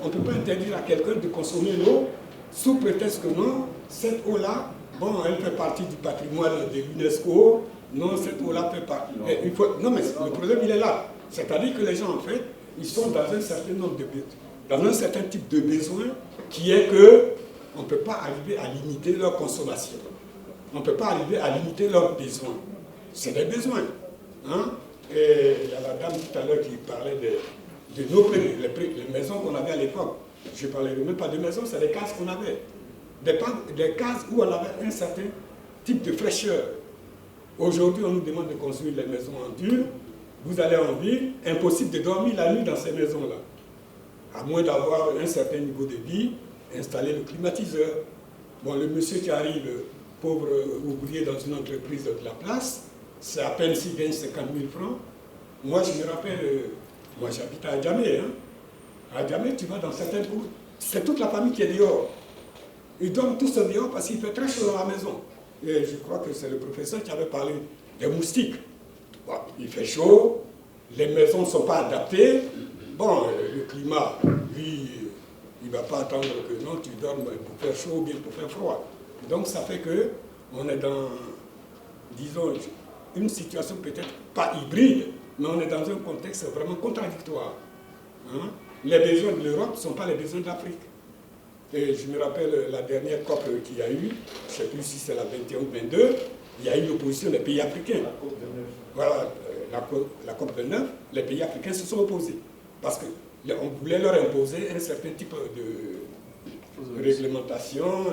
On ne peut pas interdire à quelqu'un de consommer l'eau sous prétexte que non, cette eau-là, bon, elle fait partie du patrimoine de l'UNESCO. Non, cette eau-là fait partie. Non, mais le problème, il est là. C'est-à-dire que les gens, en fait, ils sont dans un certain nombre de besoins, dans un certain type de besoin qui est qu'on ne peut pas arriver à limiter leur consommation. On ne peut pas arriver à limiter leurs besoins. C'est des besoins. Hein? Et il y a la dame tout à l'heure qui parlait de nos les maisons qu'on avait à l'époque. Je ne parlais même pas de maisons, c'est des cases qu'on avait. Des cases où on avait un certain type de fraîcheur. Aujourd'hui, on nous demande de construire les maisons en dur Vous allez en ville, impossible de dormir la nuit dans ces maisons-là. À moins d'avoir un certain niveau de vie, installer le climatiseur. Bon, le monsieur qui arrive, pauvre ouvrier dans une entreprise de la place, c'est à peine s'il gagne 50 000 francs. Moi, je me rappelle, moi j'habite à Adjamé. Hein. À Adjamé, tu vas dans certaines cours, c'est toute la famille qui est dehors. Ils dorment tous dehors parce qu'il fait très chaud dans la maison. Et je crois que c'est le professeur qui avait parlé des moustiques. Bon, il fait chaud, les maisons ne sont pas adaptées. Bon, le climat, lui, il ne va pas attendre que non, tu dormes pour faire chaud ou bien pour faire froid. Donc ça fait qu'on est dans, disons, une situation peut-être pas hybride, mais on est dans un contexte vraiment contradictoire. Hein? Les besoins de l'Europe ne sont pas les besoins de l'Afrique. Et je me rappelle la dernière COP qu'il y a eu, je ne sais plus si c'est la 21 ou 22, il y a eu l'opposition des pays africains. Voilà, la COP 29, les pays africains se sont opposés. Parce qu'on voulait leur imposer un certain type de réglementation,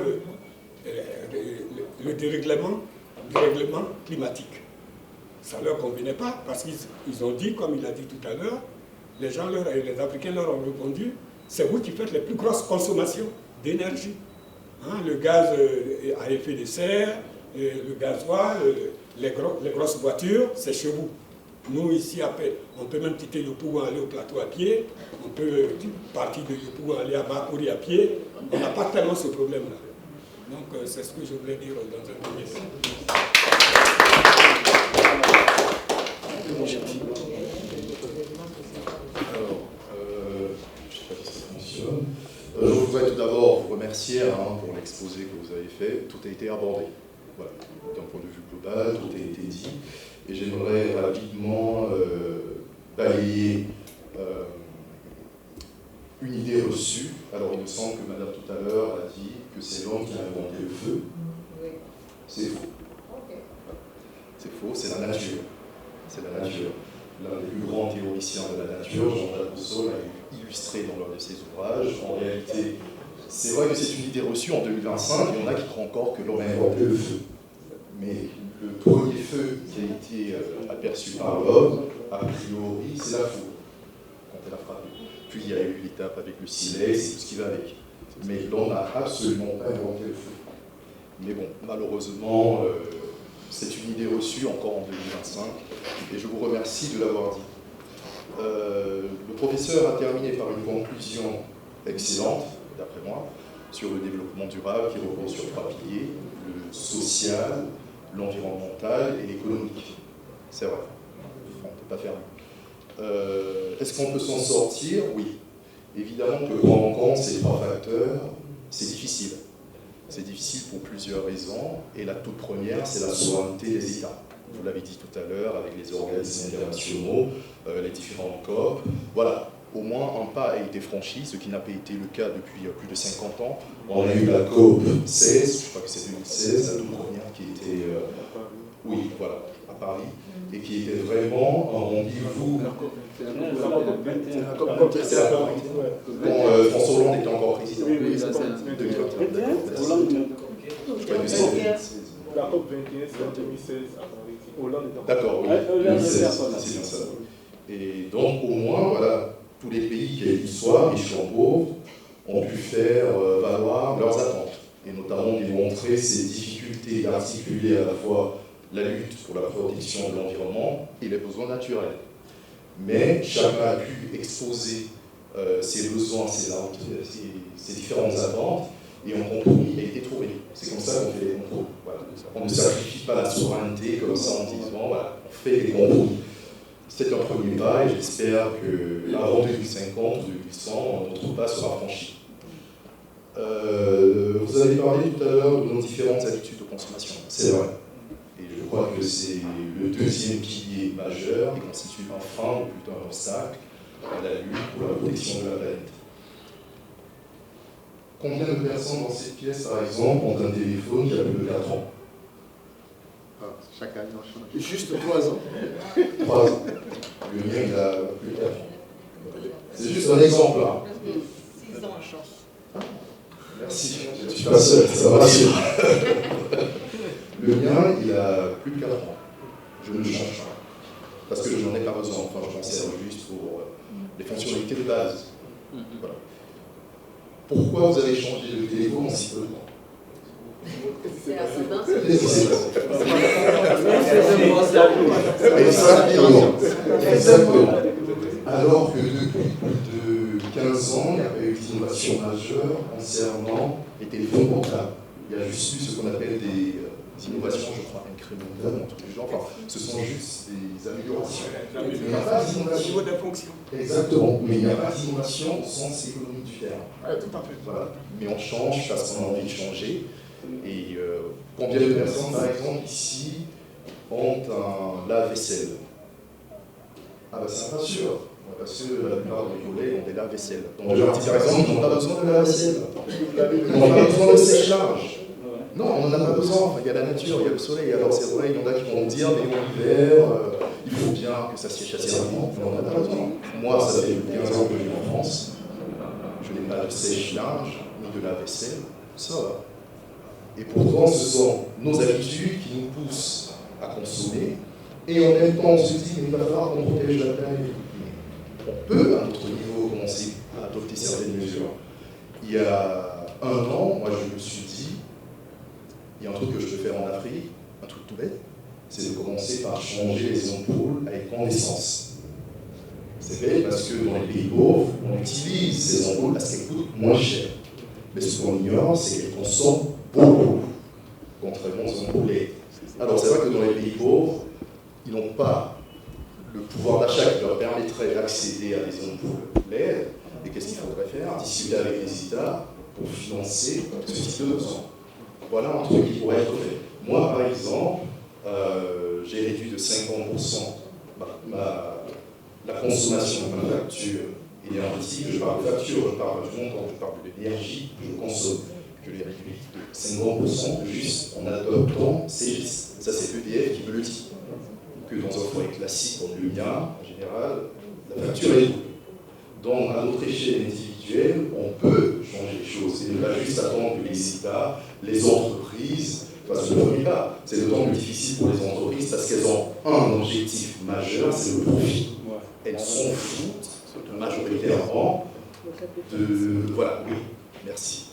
le dérèglement climatique. Ça ne leur convenait pas, parce qu'ils ont dit, comme il a dit tout à l'heure, les Africains leur ont répondu, c'est vous qui faites les plus grosses consommations d'énergie. Hein, le gaz à effet de serre, le gasoil, les grosses voitures, c'est chez vous. Nous, ici, on peut même quitter Yopougon, aller au plateau à pied, on peut partir de Yopougon, aller à Bakori à pied. On n'a pas tellement ce problème-là. Donc, c'est ce que je voulais dire dans un premier temps. Je voudrais tout d'abord vous remercier pour l'exposé que vous avez fait. Tout a été abordé. Voilà. D'un point de vue global, tout a été dit. Et j'aimerais rapidement balayer une idée reçue. Alors il me semble que Madame tout à l'heure a dit que c'est l'homme qui a inventé le feu. C'est faux. C'est faux, c'est la nature. C'est la nature. L'un des plus grands théoriciens de la nature, Jean-Jacques Rousseau, l'a illustré dans l'un de ses ouvrages. En réalité, c'est vrai que c'est une idée reçue en 2025, il y en a qui croient encore que l'homme a inventé le feu. Mais le premier feu qui a été aperçu par l'homme, a priori, c'est la foudre, quand elle a frappé. Puis il y a eu l'étape avec le silex et tout ce qui va avec. Mais l'homme n'a absolument pas inventé le feu. Mais bon, malheureusement, c'est une idée reçue encore en 2025, et je vous remercie de l'avoir dit. Le professeur a terminé par une conclusion excellente, d'après moi, sur le développement durable qui repose sur 3 piliers, le social, l'environnemental et l'économique. C'est vrai, on ne peut pas faire mieux. Est-ce qu'on peut s'en sortir? Oui. Évidemment que prendre en compte ces 3 facteurs, c'est difficile. C'est difficile pour plusieurs raisons, et la toute première, c'est la souveraineté des États. Vous l'avez dit tout à l'heure, avec les organismes internationaux, les différentes COP. Voilà, au moins un pas a été franchi, ce qui n'a pas été le cas depuis plus de 50 ans. On a eu la COP 16, je crois que c'est 2016, la toute première qui était, oui, voilà, à Paris, et qui était vraiment un rendez-vous. François Hollande était encore président. Oui, c'est 2021. La COP 21, c'est en 2016 à Paris. Hollande est encore. D'accord, oui. 2016, c'est bien ça. Et donc, au moins, voilà, tous les pays, quels qu'ils soient, riches ou pauvres, ont pu faire valoir leurs attentes, et notamment démontrer ces difficultés d'articuler à la fois la lutte pour la protection de l'environnement et les besoins naturels. Mais chacun a pu exposer ses besoins, ses différentes attentes, et un compromis a été trouvé. C'est comme ça qu'on fait les compromis. Voilà. On ne sacrifie pas la souveraineté comme ça en disant, voilà, on fait des compromis. C'est un premier pas, et j'espère qu'avant 2050 ou 2100, notre pas sera franchi. Vous avez parlé tout à l'heure de nos différentes habitudes de consommation. C'est vrai. Et je crois que c'est le deuxième pilier majeur qui constitue un frein, ou plutôt un obstacle, à la lutte pour la protection de la planète. Combien de personnes dans cette pièce, par exemple, ont un téléphone qui a plus de 4 ans? Chaque année, on change. Juste 3 ans. 3 ans. Le mien, il a plus de 4 ans. C'est juste un exemple. Hein. 6 ans, on change. Merci. Je ne suis pas seul, ça me rassure. Le mien, il a plus de 4 ans. Je ne change pas. parce que je n'en ai pas besoin, enfin je m'en sers juste pour les fonctionnalités de base. Voilà. Pourquoi vous avez changé de téléphone en si peu de temps? C'est la tendance. Exactement. Alors que depuis plus de 15 ans, il n'y a pas eu d'innovation majeure concernant les téléphones portables. Il y a juste eu ce qu'on appelle des innovations, je crois, incrémentales, entre les gens. Enfin, ce sont juste des améliorations. Il n'y a pas d'innovation. Niveau de la fonction. Exactement, mais il n'y a pas d'innovation au sens économique du terme. Tout à fait. Voilà. Mais on change parce qu'on a envie de changer. Et combien de personnes, par exemple, ici, ont un lave-vaisselle? Ah bah c'est pas sûr, parce que la plupart de mes collègues ont des lave-vaisselle. Donc je leur dis par exemple, ils n'ont pas besoin de lave-vaisselle. Ils n'ont pas besoin de sèche-linge. Non, on n'en a pas besoin. Enfin, il y a la nature, il y a le soleil. Alors c'est vrai, il y en a qui vont dire, mais en hiver, il faut bien que ça sèche assez rapidement. Mais on n'en a pas besoin. Moi, ça fait 15 ans que je vis en France. Je n'ai pas de sèche-linge, ni de lave-vaisselle. Ça va. Et pourtant, ce sont nos habitudes qui nous poussent à consommer. Et en même temps, on se dit, mais il va falloir qu'on protège la planète. On peut, à notre niveau, commencer à adopter certaines mesures. Il y a un an, moi, je me suis dit, il y a un truc que je peux faire en Afrique, un truc tout bête, c'est de commencer par changer les ampoules à incandescence. C'est bête parce que dans les pays pauvres, on utilise ces ampoules parce qu'elles coûtent moins cher. Mais ce qu'on ignore, c'est qu'elles consomment beaucoup, contrairement aux ampoules LED. Alors c'est vrai que dans les pays pauvres, ils n'ont pas le pouvoir d'achat qui leur permettrait d'accéder à des ampoules LED. Et qu'est-ce qu'il faudrait faire? Discuter avec les États pour financer ce type de besoin. Voilà un truc qui pourrait être fait. Moi, par exemple, j'ai réduit de 50% la consommation de ma facture énergétique. Je parle de facture, je parle du montant, je parle de l'énergie que je consomme. Je l'ai réduit de 50% juste en adoptant ces gestes. Ça, c'est EDF qui me le dit. Que dans un foyer classique comme le mien, en général, la facture est double. Donc, à notre échelle individuelle, on peut changer les choses et ne pas juste attendre que les États, les entreprises fassent le premier pas. C'est d'autant plus difficile pour les entreprises parce qu'elles ont un objectif majeur, c'est le profit. Elles s'en foutent majoritairement de... Voilà, oui, merci.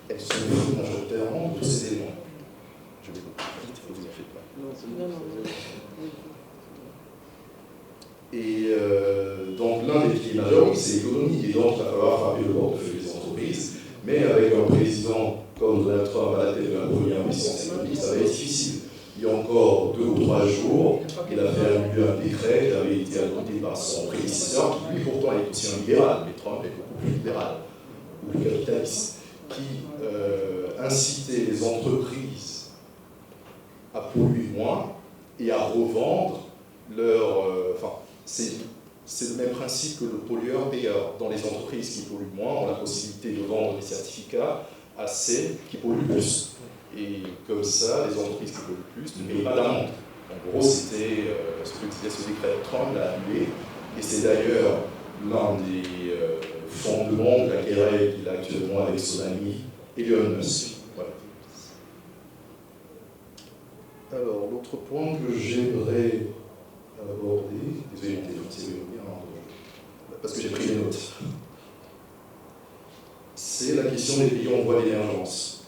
Elles s'en foutent majoritairement de ces éléments. Je vais vite, vous en faites pas. Et donc l'un des piliers majeurs, c'est l'économie, et donc il va falloir frapper le portefeuille des entreprises, mais avec un président comme Donald Trump à la tête de la première puissance économique, ça va être difficile. Il y a encore 2 ou 3 jours, il a fait annuler un décret qui avait été adopté par son prédécesseur, qui lui pourtant est aussi un libéral, mais Trump est beaucoup plus libéral, ou capitaliste, qui incitait les entreprises à polluer moins et à revendre leur... c'est le même principe que le pollueur-payeur. Dans les entreprises qui polluent moins, on a la possibilité de vendre des certificats à celles qui polluent plus. Et comme ça, les entreprises qui polluent plus ne payent pas d'amende. En gros, c'était ce que disait ce décret de Trump, l'a annulé. Et c'est d'ailleurs l'un des fondements de la querelle qu'il a actuellement avec son ami Elon Musk. Voilà. Alors, l'autre point que j'aimerais aborder, désolé, mon téléphone s'est verrouillé, parce que j'ai pris des notes, c'est la question des pays en voie d'émergence.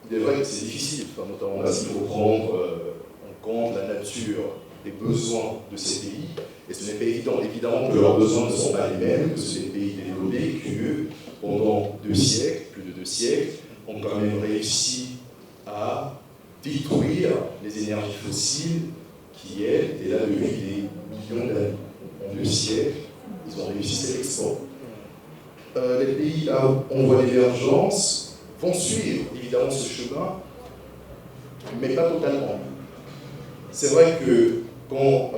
Il est vrai que c'est difficile, enfin, notamment là, il faut prendre en compte la nature des besoins de ces pays, et ce n'est pas évident. Évidemment que leurs besoins ne sont pas les mêmes que ceux des pays développés, qui eux, pendant 2 siècles, plus de 2 siècles, ont quand même réussi à détruire les énergies fossiles qui, elles, étaient là depuis des millions d'années. En 2 siècles, ils ont réussi cet export. Les pays en voie d'émergence vont suivre évidemment ce chemin, mais pas totalement. C'est vrai que quand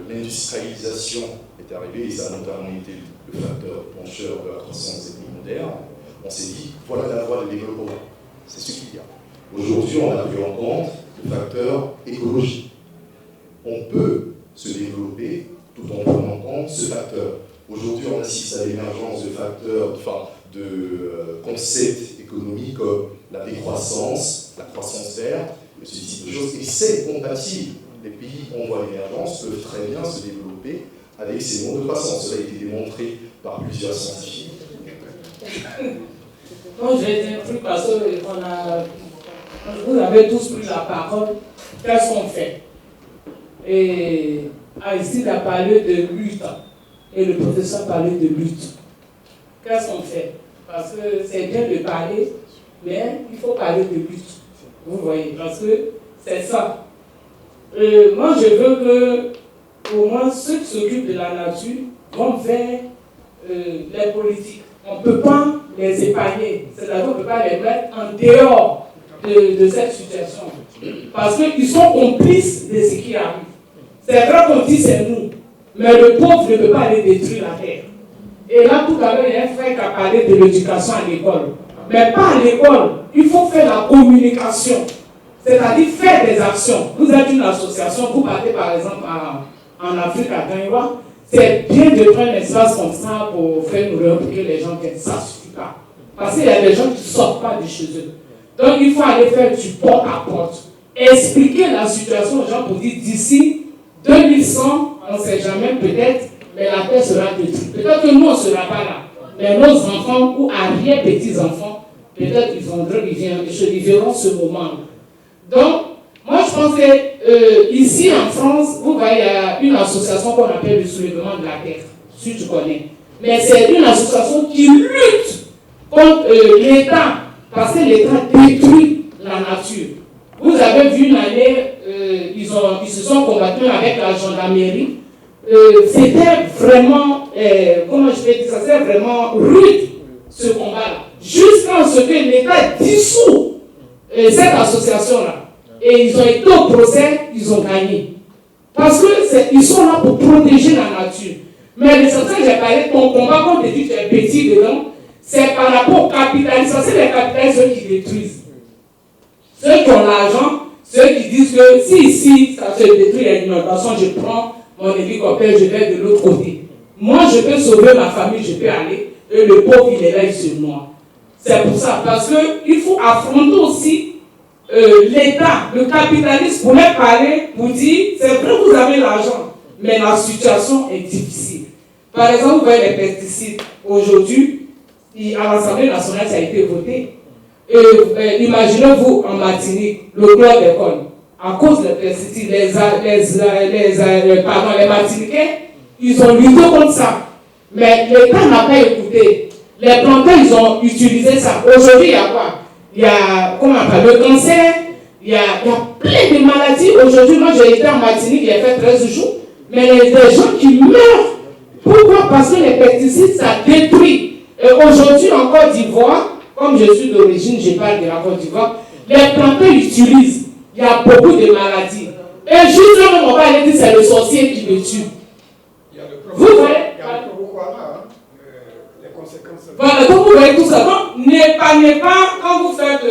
l'industrialisation est arrivée, et ça a notamment été le facteur pencheur de la croissance des pays modernes, on s'est dit, voilà la voie de développement. C'est ce qu'il y a. Aujourd'hui, on a pris en compte le facteur écologique. On peut se développer tout en prenant en compte ce facteur. Aujourd'hui, on assiste à l'émergence de facteurs, de concepts économiques comme la décroissance, la croissance verte, ce type de choses, et c'est compatible les pays en voie d'émergence peuvent très bien se développer avec ces modes de croissance. Cela a été démontré par plusieurs scientifiques. Moi, je vais dire un truc parce que vous avez tous pris la parole. Qu'est-ce qu'on fait? Et Aristide a parlé de lutte et le professeur a parlé de lutte. Qu'est-ce qu'on fait? Parce que c'est bien de parler, mais il faut parler de lutte. Vous voyez, parce que c'est ça. Moi, je veux que, au moins, ceux qui s'occupent de la nature vont vers les politiques. On ne peut pas les épargner, c'est-à-dire qu'on ne peut pas les mettre en dehors de cette situation. Parce qu'ils sont complices de ce qui arrive. C'est vrai qu'on dit c'est nous, mais le pauvre ne peut pas aller détruire la terre. Et là, tout à l'heure, il y a un frère qui a parlé de l'éducation à l'école. Mais pas à l'école, il faut faire la communication, c'est-à-dire faire des actions. Vous êtes une association, vous partez par exemple en Afrique, à Gagnoua, c'est bien de prendre un espace comme ça pour faire une réunion pour que les gens viennent. Ça ne suffit pas. Parce qu'il y a des gens qui ne sortent pas de chez eux. Donc il faut aller faire du porte à porte. Expliquer la situation aux gens pour dire d'ici 2100, on ne sait jamais peut-être, mais la terre sera détruite. Peut-être que nous, on ne sera pas là. Mais nos enfants ou arrière-petits-enfants, peut-être ils verront ce moment. Donc, moi je pense que ici en France, vous voyez, il y a une association qu'on appelle le soulèvement de la terre, si tu connais. Mais c'est une association qui lutte contre l'État, parce que l'État détruit la nature. Vous avez vu une année, ils se sont combattus avec la gendarmerie. C'était vraiment, comment je vais dire ça, c'était vraiment rude ce combat-là. Jusqu'à ce que l'État dissout cette association-là. Et ils ont été au procès, ils ont gagné. Parce qu'ils sont là pour protéger la nature. Mais l'essentiel, j'ai parlé de ton combat, quand tu dis que tu es petit dedans, c'est par rapport aux capitalistes. C'est les capitalistes ceux qui détruisent. Ceux qui ont l'argent, ceux qui disent que si ici ça se détruit l'inondation, je prends mon hélicoptère, je vais de l'autre côté. Moi, je peux sauver ma famille, je peux aller, et le pauvre, il est là, il se noie. C'est pour ça, parce qu'il faut affronter aussi l'État, le capitaliste pourrait parler pour dire, c'est vrai que vous avez l'argent, mais la situation est difficile. Par exemple, vous voyez les pesticides. Aujourd'hui, à l'Assemblée nationale, ça a été voté. Imaginez-vous en Martinique, le club d'école, à cause des pesticides, les Martiniquais, ils ont lutté contre ça. Mais l'État n'a pas écouté. Les planteurs, ils ont utilisé ça. Aujourd'hui, il y a quoi? Il y a, comment on appelle, le cancer, il y a plein de maladies. Aujourd'hui, moi j'ai été en Martinique, il y a fait 13 jours, mais il y a des gens qui meurent. Pourquoi? Parce que les pesticides, ça détruit. Et aujourd'hui, en Côte d'Ivoire, comme je suis d'origine, je parle de la Côte d'Ivoire, les planteurs utilisent. Il y a beaucoup de maladies. Et justement, on va aller dire c'est le sorcier qui le tue. Vous voyez? Voilà, donc vous voyez tout ça. Donc, n'épargnez pas, quand vous faites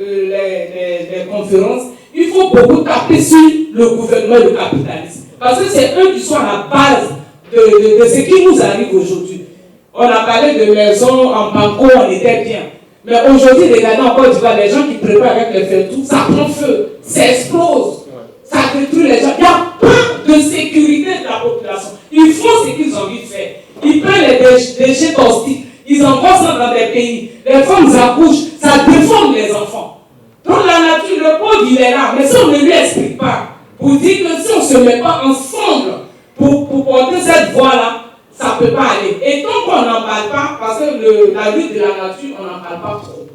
les conférences, il faut beaucoup taper sur le gouvernement et le capitalisme. Parce que c'est eux qui sont à la base de ce qui nous arrive aujourd'hui. On a parlé de maisons en banco, on était bien. Mais aujourd'hui, regardez encore, tu vois, les gens qui préparent avec les feux, tout ça prend feu, ça explose, ça détruit les gens. Il n'y a pas de sécurité de la population. Ils font ce qu'ils ont envie de faire. Ils prennent les déchets toxiques. Ils envoient ça dans des pays. Les femmes accouchent, ça déforme les enfants. Donc la nature, le pauvre, il est là. Mais si on ne lui explique pas, pour dire que si on ne se met pas ensemble pour porter cette voie-là, ça ne peut pas aller. Et tant qu'on n'en parle pas, parce que la lutte de la nature, on n'en parle pas trop.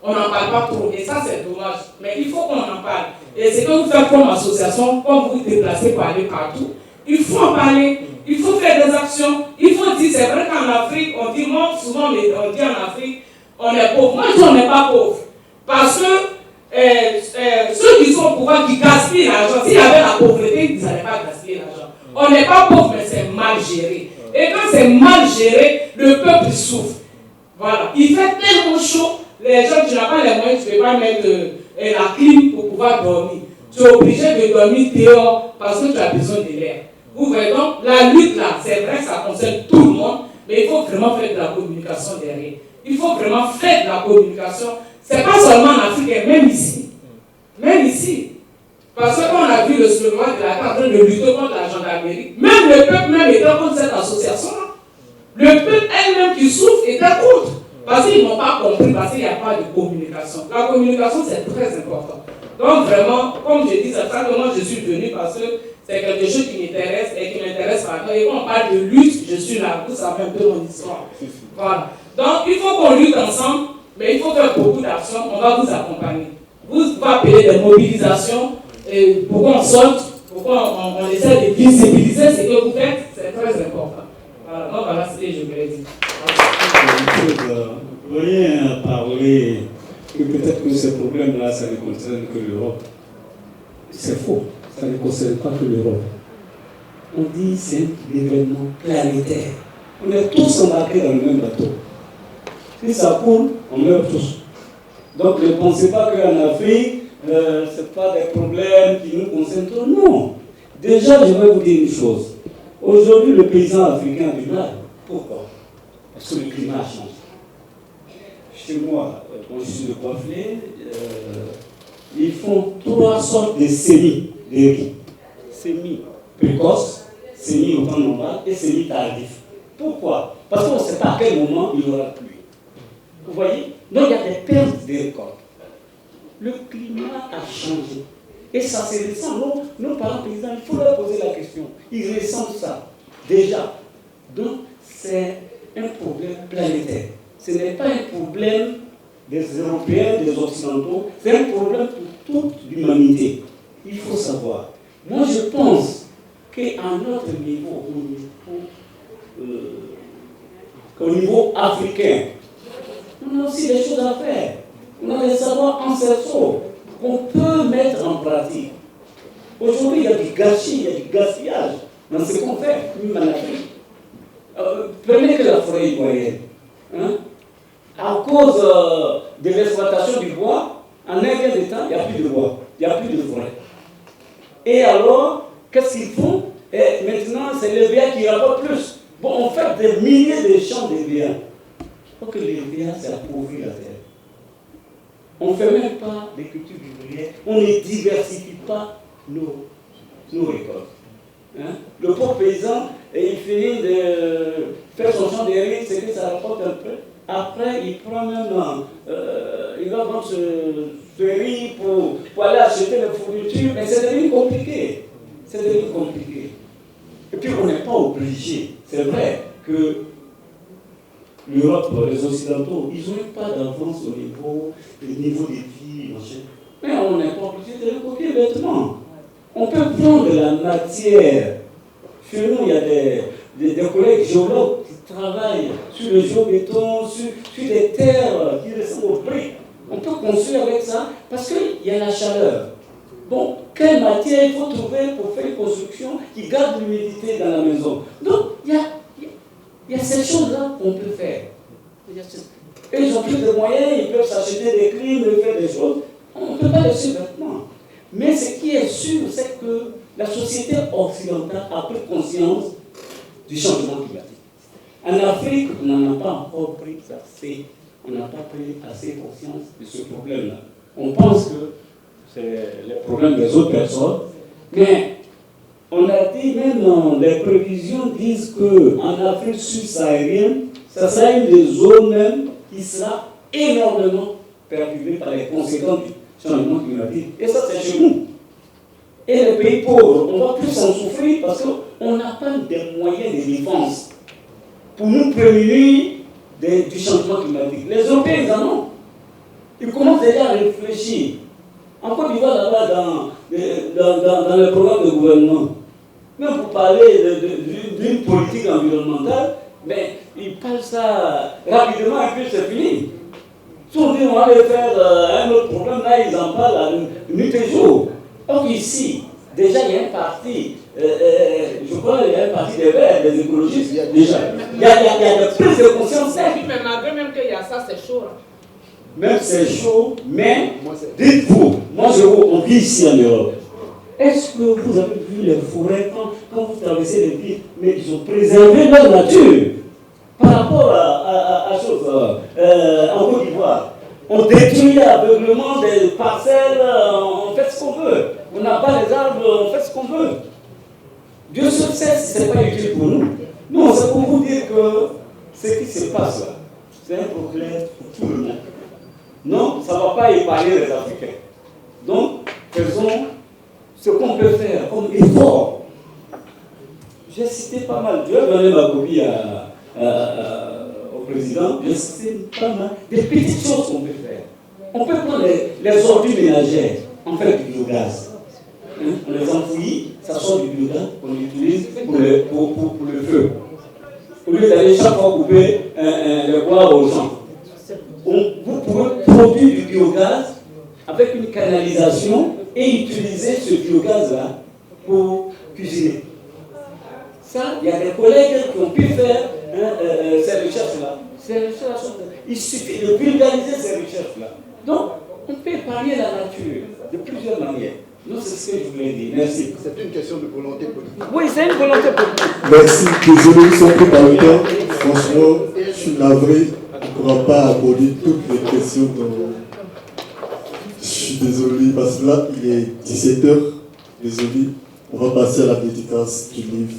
On n'en parle pas trop. Et ça, c'est dommage. Mais il faut qu'on en parle. Et c'est que vous faites comme association, quand vous vous déplacez pour aller partout, il faut en parler. Il faut faire des actions. Il faut dire, c'est vrai qu'en Afrique, on dit, moi, souvent, on dit en Afrique, on est pauvre. Moi, je dis, on n'est pas pauvre. Parce que ceux qui sont au pouvoir, qui gaspillent l'argent, s'il y avait la pauvreté, ils n'allaient pas gaspiller l'argent. On n'est pas pauvre, mais c'est mal géré. Et quand c'est mal géré, le peuple souffre. Voilà. Il fait tellement chaud, les gens, tu n'as pas les moyens, tu ne peux pas mettre la clim pour pouvoir dormir. Tu es obligé de dormir dehors parce que tu as besoin de l'air. Vous voyez donc, la lutte là, c'est vrai que ça concerne tout le monde, mais il faut vraiment faire de la communication derrière. Il faut vraiment faire de la communication. Ce n'est pas seulement en Afrique, même ici. Même ici. Parce qu'on a vu le gouvernement de la en train de lutter contre la gendarmerie, même le peuple même était contre cette association-là. Le peuple elle-même qui souffre était contre. Parce qu'ils n'ont pas compris, parce qu'il n'y a pas de communication. La communication, c'est très important. Donc vraiment, comme je dis, simplement je suis venu parce que c'est quelque chose qui m'intéresse et qui m'intéresse pas. Et quand on parle de lutte, je suis là, vous savez un peu mon histoire. Voilà. Donc il faut qu'on lutte ensemble, mais il faut faire beaucoup d'actions, on va vous accompagner. Vous appelez des mobilisations pour qu'on sorte, pour qu'on essaie de visibiliser ce que vous faites, c'est très important. Voilà, donc voilà ce que je voulais dire. Vous voyez parler que peut-être que ces problèmes-là, ça ne concerne que l'Europe. C'est faux, ça ne concerne pas que l'Europe. On dit que c'est un événement planétaire. On est tous embarqués dans le même bateau. Si ça coule, on meurt tous. Donc ne pensez pas qu'en Afrique, ce n'est pas des problèmes qui nous concernent tous. Non. Déjà, je vais vous dire une chose. Aujourd'hui, le paysan africain a du mal. Pourquoi? Parce que le climat a changé. Chez moi, quand je suis de Poiflé, ils font 3 sortes de semis de riz. Semis précoces, semis au temps normal et semis tardifs. Pourquoi? Parce qu'on ne sait pas à quel moment il y aura pluie. Vous voyez? Donc il y a des pertes de récoltes. Le climat a changé. Et ça se ressent. Nos parents paysans, il faut leur poser la question. Ils ressentent ça. Déjà. Donc c'est un problème planétaire. Ce n'est pas un problème des Européens, des Occidentaux, c'est un problème pour toute l'humanité. Il faut savoir. Moi, je pense qu'à notre niveau, au niveau africain, on a aussi des choses à faire. On a des savoirs ancestraux qu'on peut mettre en pratique. Aujourd'hui, il y a du gâchis, il y a du gaspillage dans ce qu'on fait, même en Afrique. Prenez que la forêt ivoirienne. À cause de l'exploitation du bois, en un gain de temps, il n'y a plus de bois, il n'y a plus de forêt. Et alors, qu'est-ce qu'ils font? Et maintenant, c'est les VA qui rapportent plus. Bon, on fait des milliers de champs de VA. Il faut que les VA, ça appauvrit la terre. On ne fait même pas des cultures vivrières, on ne diversifie pas nos récoltes. Le pauvre paysan, il finit de faire son champ de riz, c'est que ça rapporte un peu. Après, il prend même, il va vendre ce riz pour aller acheter les fournitures, mais c'est devenu compliqué. C'est devenu compliqué. Et puis, on n'est pas obligé. C'est vrai que l'Europe, les Occidentaux, ils n'ont pas d'avance au niveau de vie, machin. Mais on n'est pas obligé de le copier bêtement. On peut prendre de la matière. Chez nous, il y a des collègues géologues qui travaillent sur le géobéton, sur des terres qui ressemblent aux briques. On peut construire avec ça parce qu'il y a la chaleur. Bon, quelle matière il faut trouver pour faire une construction qui garde l'humidité dans la maison? Donc, il y a ces choses-là qu'on peut faire. Et ils ont plus de moyens, ils peuvent s'acheter des clims, faire des choses. On ne peut pas les suivre maintenant. Mais ce qui est sûr, c'est que la société occidentale a pris conscience du changement climatique. En Afrique, on n'en a pas encore pris assez. On n'a pas pris assez conscience de ce problème-là. On pense que c'est le problème des autres personnes, mais on a dit même, les prévisions disent qu'en Afrique subsaharienne, ça sera une des zones même qui sera énormément perturbée par les conséquences du changement climatique. Et ça, c'est chez nous. Et les pays pauvres, on va plus en souffrir parce qu'on n'a pas de moyens de défense pour nous prémunir du changement climatique. Les Européens, ils en ont. Ils commencent déjà à réfléchir. En Côte d'Ivoire, là-bas, dans le programme de gouvernement, même pour parler d'une politique environnementale, mais ils parlent ça rapidement et puis c'est fini. Si on dit on va aller faire un autre problème, là, ils en parlent nuit et jour. Donc ici, déjà, il y a un parti, je crois qu'il y a un parti des Verts, des écologistes, déjà. Il y a de plus de conscience. Mais malgré même qu'il y a ça, c'est chaud. Même c'est chaud, mais dites-vous, moi on vit ici en Europe. Est-ce que vous avez vu les forêts quand vous traversez les villes, mais ils ont préservé leur nature par rapport à chose en Côte d'Ivoire. On détruit aveuglement des parcelles, on fait ce qu'on veut. veut. On n'a pas les arbres, on fait ce qu'on veut. Dieu seul sait si ce n'est pas utile pour nous. Non, c'est pour vous dire que ce qui se passe là, c'est un problème pour tout le monde. Non, ça ne va pas épargner les Africains. Donc, faisons ce qu'on peut faire comme effort. J'ai cité pas mal, je vais donner ma copie au président, j'ai cité pas mal des petites choses qu'on peut faire. On peut prendre les ordures ménagères, en fait du biogaz. On les enfouit, ça sort du biogaz, on l'utilise pour le feu. Au lieu d'aller chaque fois couper le bois aux gens. Vous pouvez produire du biogaz avec une canalisation et utiliser ce biogaz-là pour cuisiner. Ça, il y a des collègues qui ont pu faire ces recherches-là. Il suffit de vulgariser ces recherches-là. Donc, on peut épargner la nature de plusieurs manières. Non, c'est ce que je voulais dire. Merci. C'est une question de volonté politique. Oui, c'est une volonté politique. Merci. Désolé, ils sont pris par le temps. Franchement, je suis navré. On ne pourra pas aborder toutes les questions. Je suis désolé parce que là, il est 17h. Désolé. On va passer à la dédicace du livre.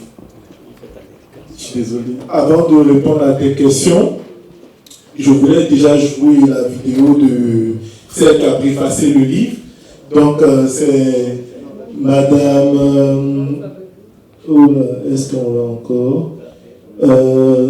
Je suis désolé. Avant de répondre à tes questions, je voulais déjà jouer la vidéo de celle qui a préfacé le livre. Donc, c'est Madame. Est-ce qu'on l'a encore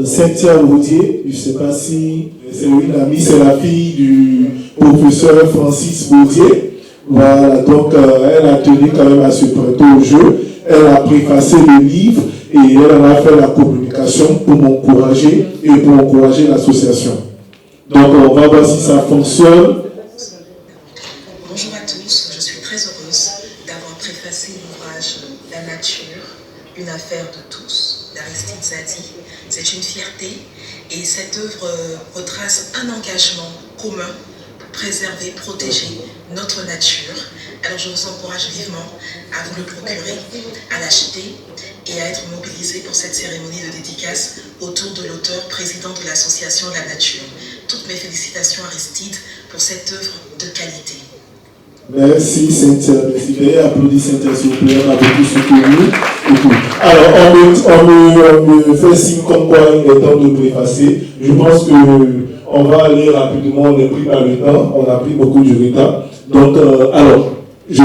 Cynthia Baudier. Je ne sais pas si c'est une amie, c'est la fille du professeur Francis Baudier. Voilà, donc elle a tenu quand même à se prêter au jeu. Elle a préfacé le livre et elle en a fait la communication pour m'encourager et pour encourager l'association. Donc, on va voir si ça fonctionne. Bonjour à tous, je suis très heureuse d'avoir préfacé l'ouvrage La nature, une affaire de tous d'Aristide Zadi. C'est une fierté et cette œuvre retrace un engagement commun pour préserver, protéger notre nature. Alors je vous encourage vivement à vous le procurer, à l'acheter et à être mobilisé pour cette cérémonie de dédicace autour de l'auteur président de l'association La Nature. Toutes mes félicitations Aristide pour cette œuvre de qualité. Merci Cynthia, merci. Veuillez applaudir Cynthia s'il vous plaît, on a beaucoup soutenu. Alors on me fait signe comme quoi il est temps de préfacer. Je pense qu'on va aller rapidement, on est pris par le temps, on a pris beaucoup du retard. Donc alors, je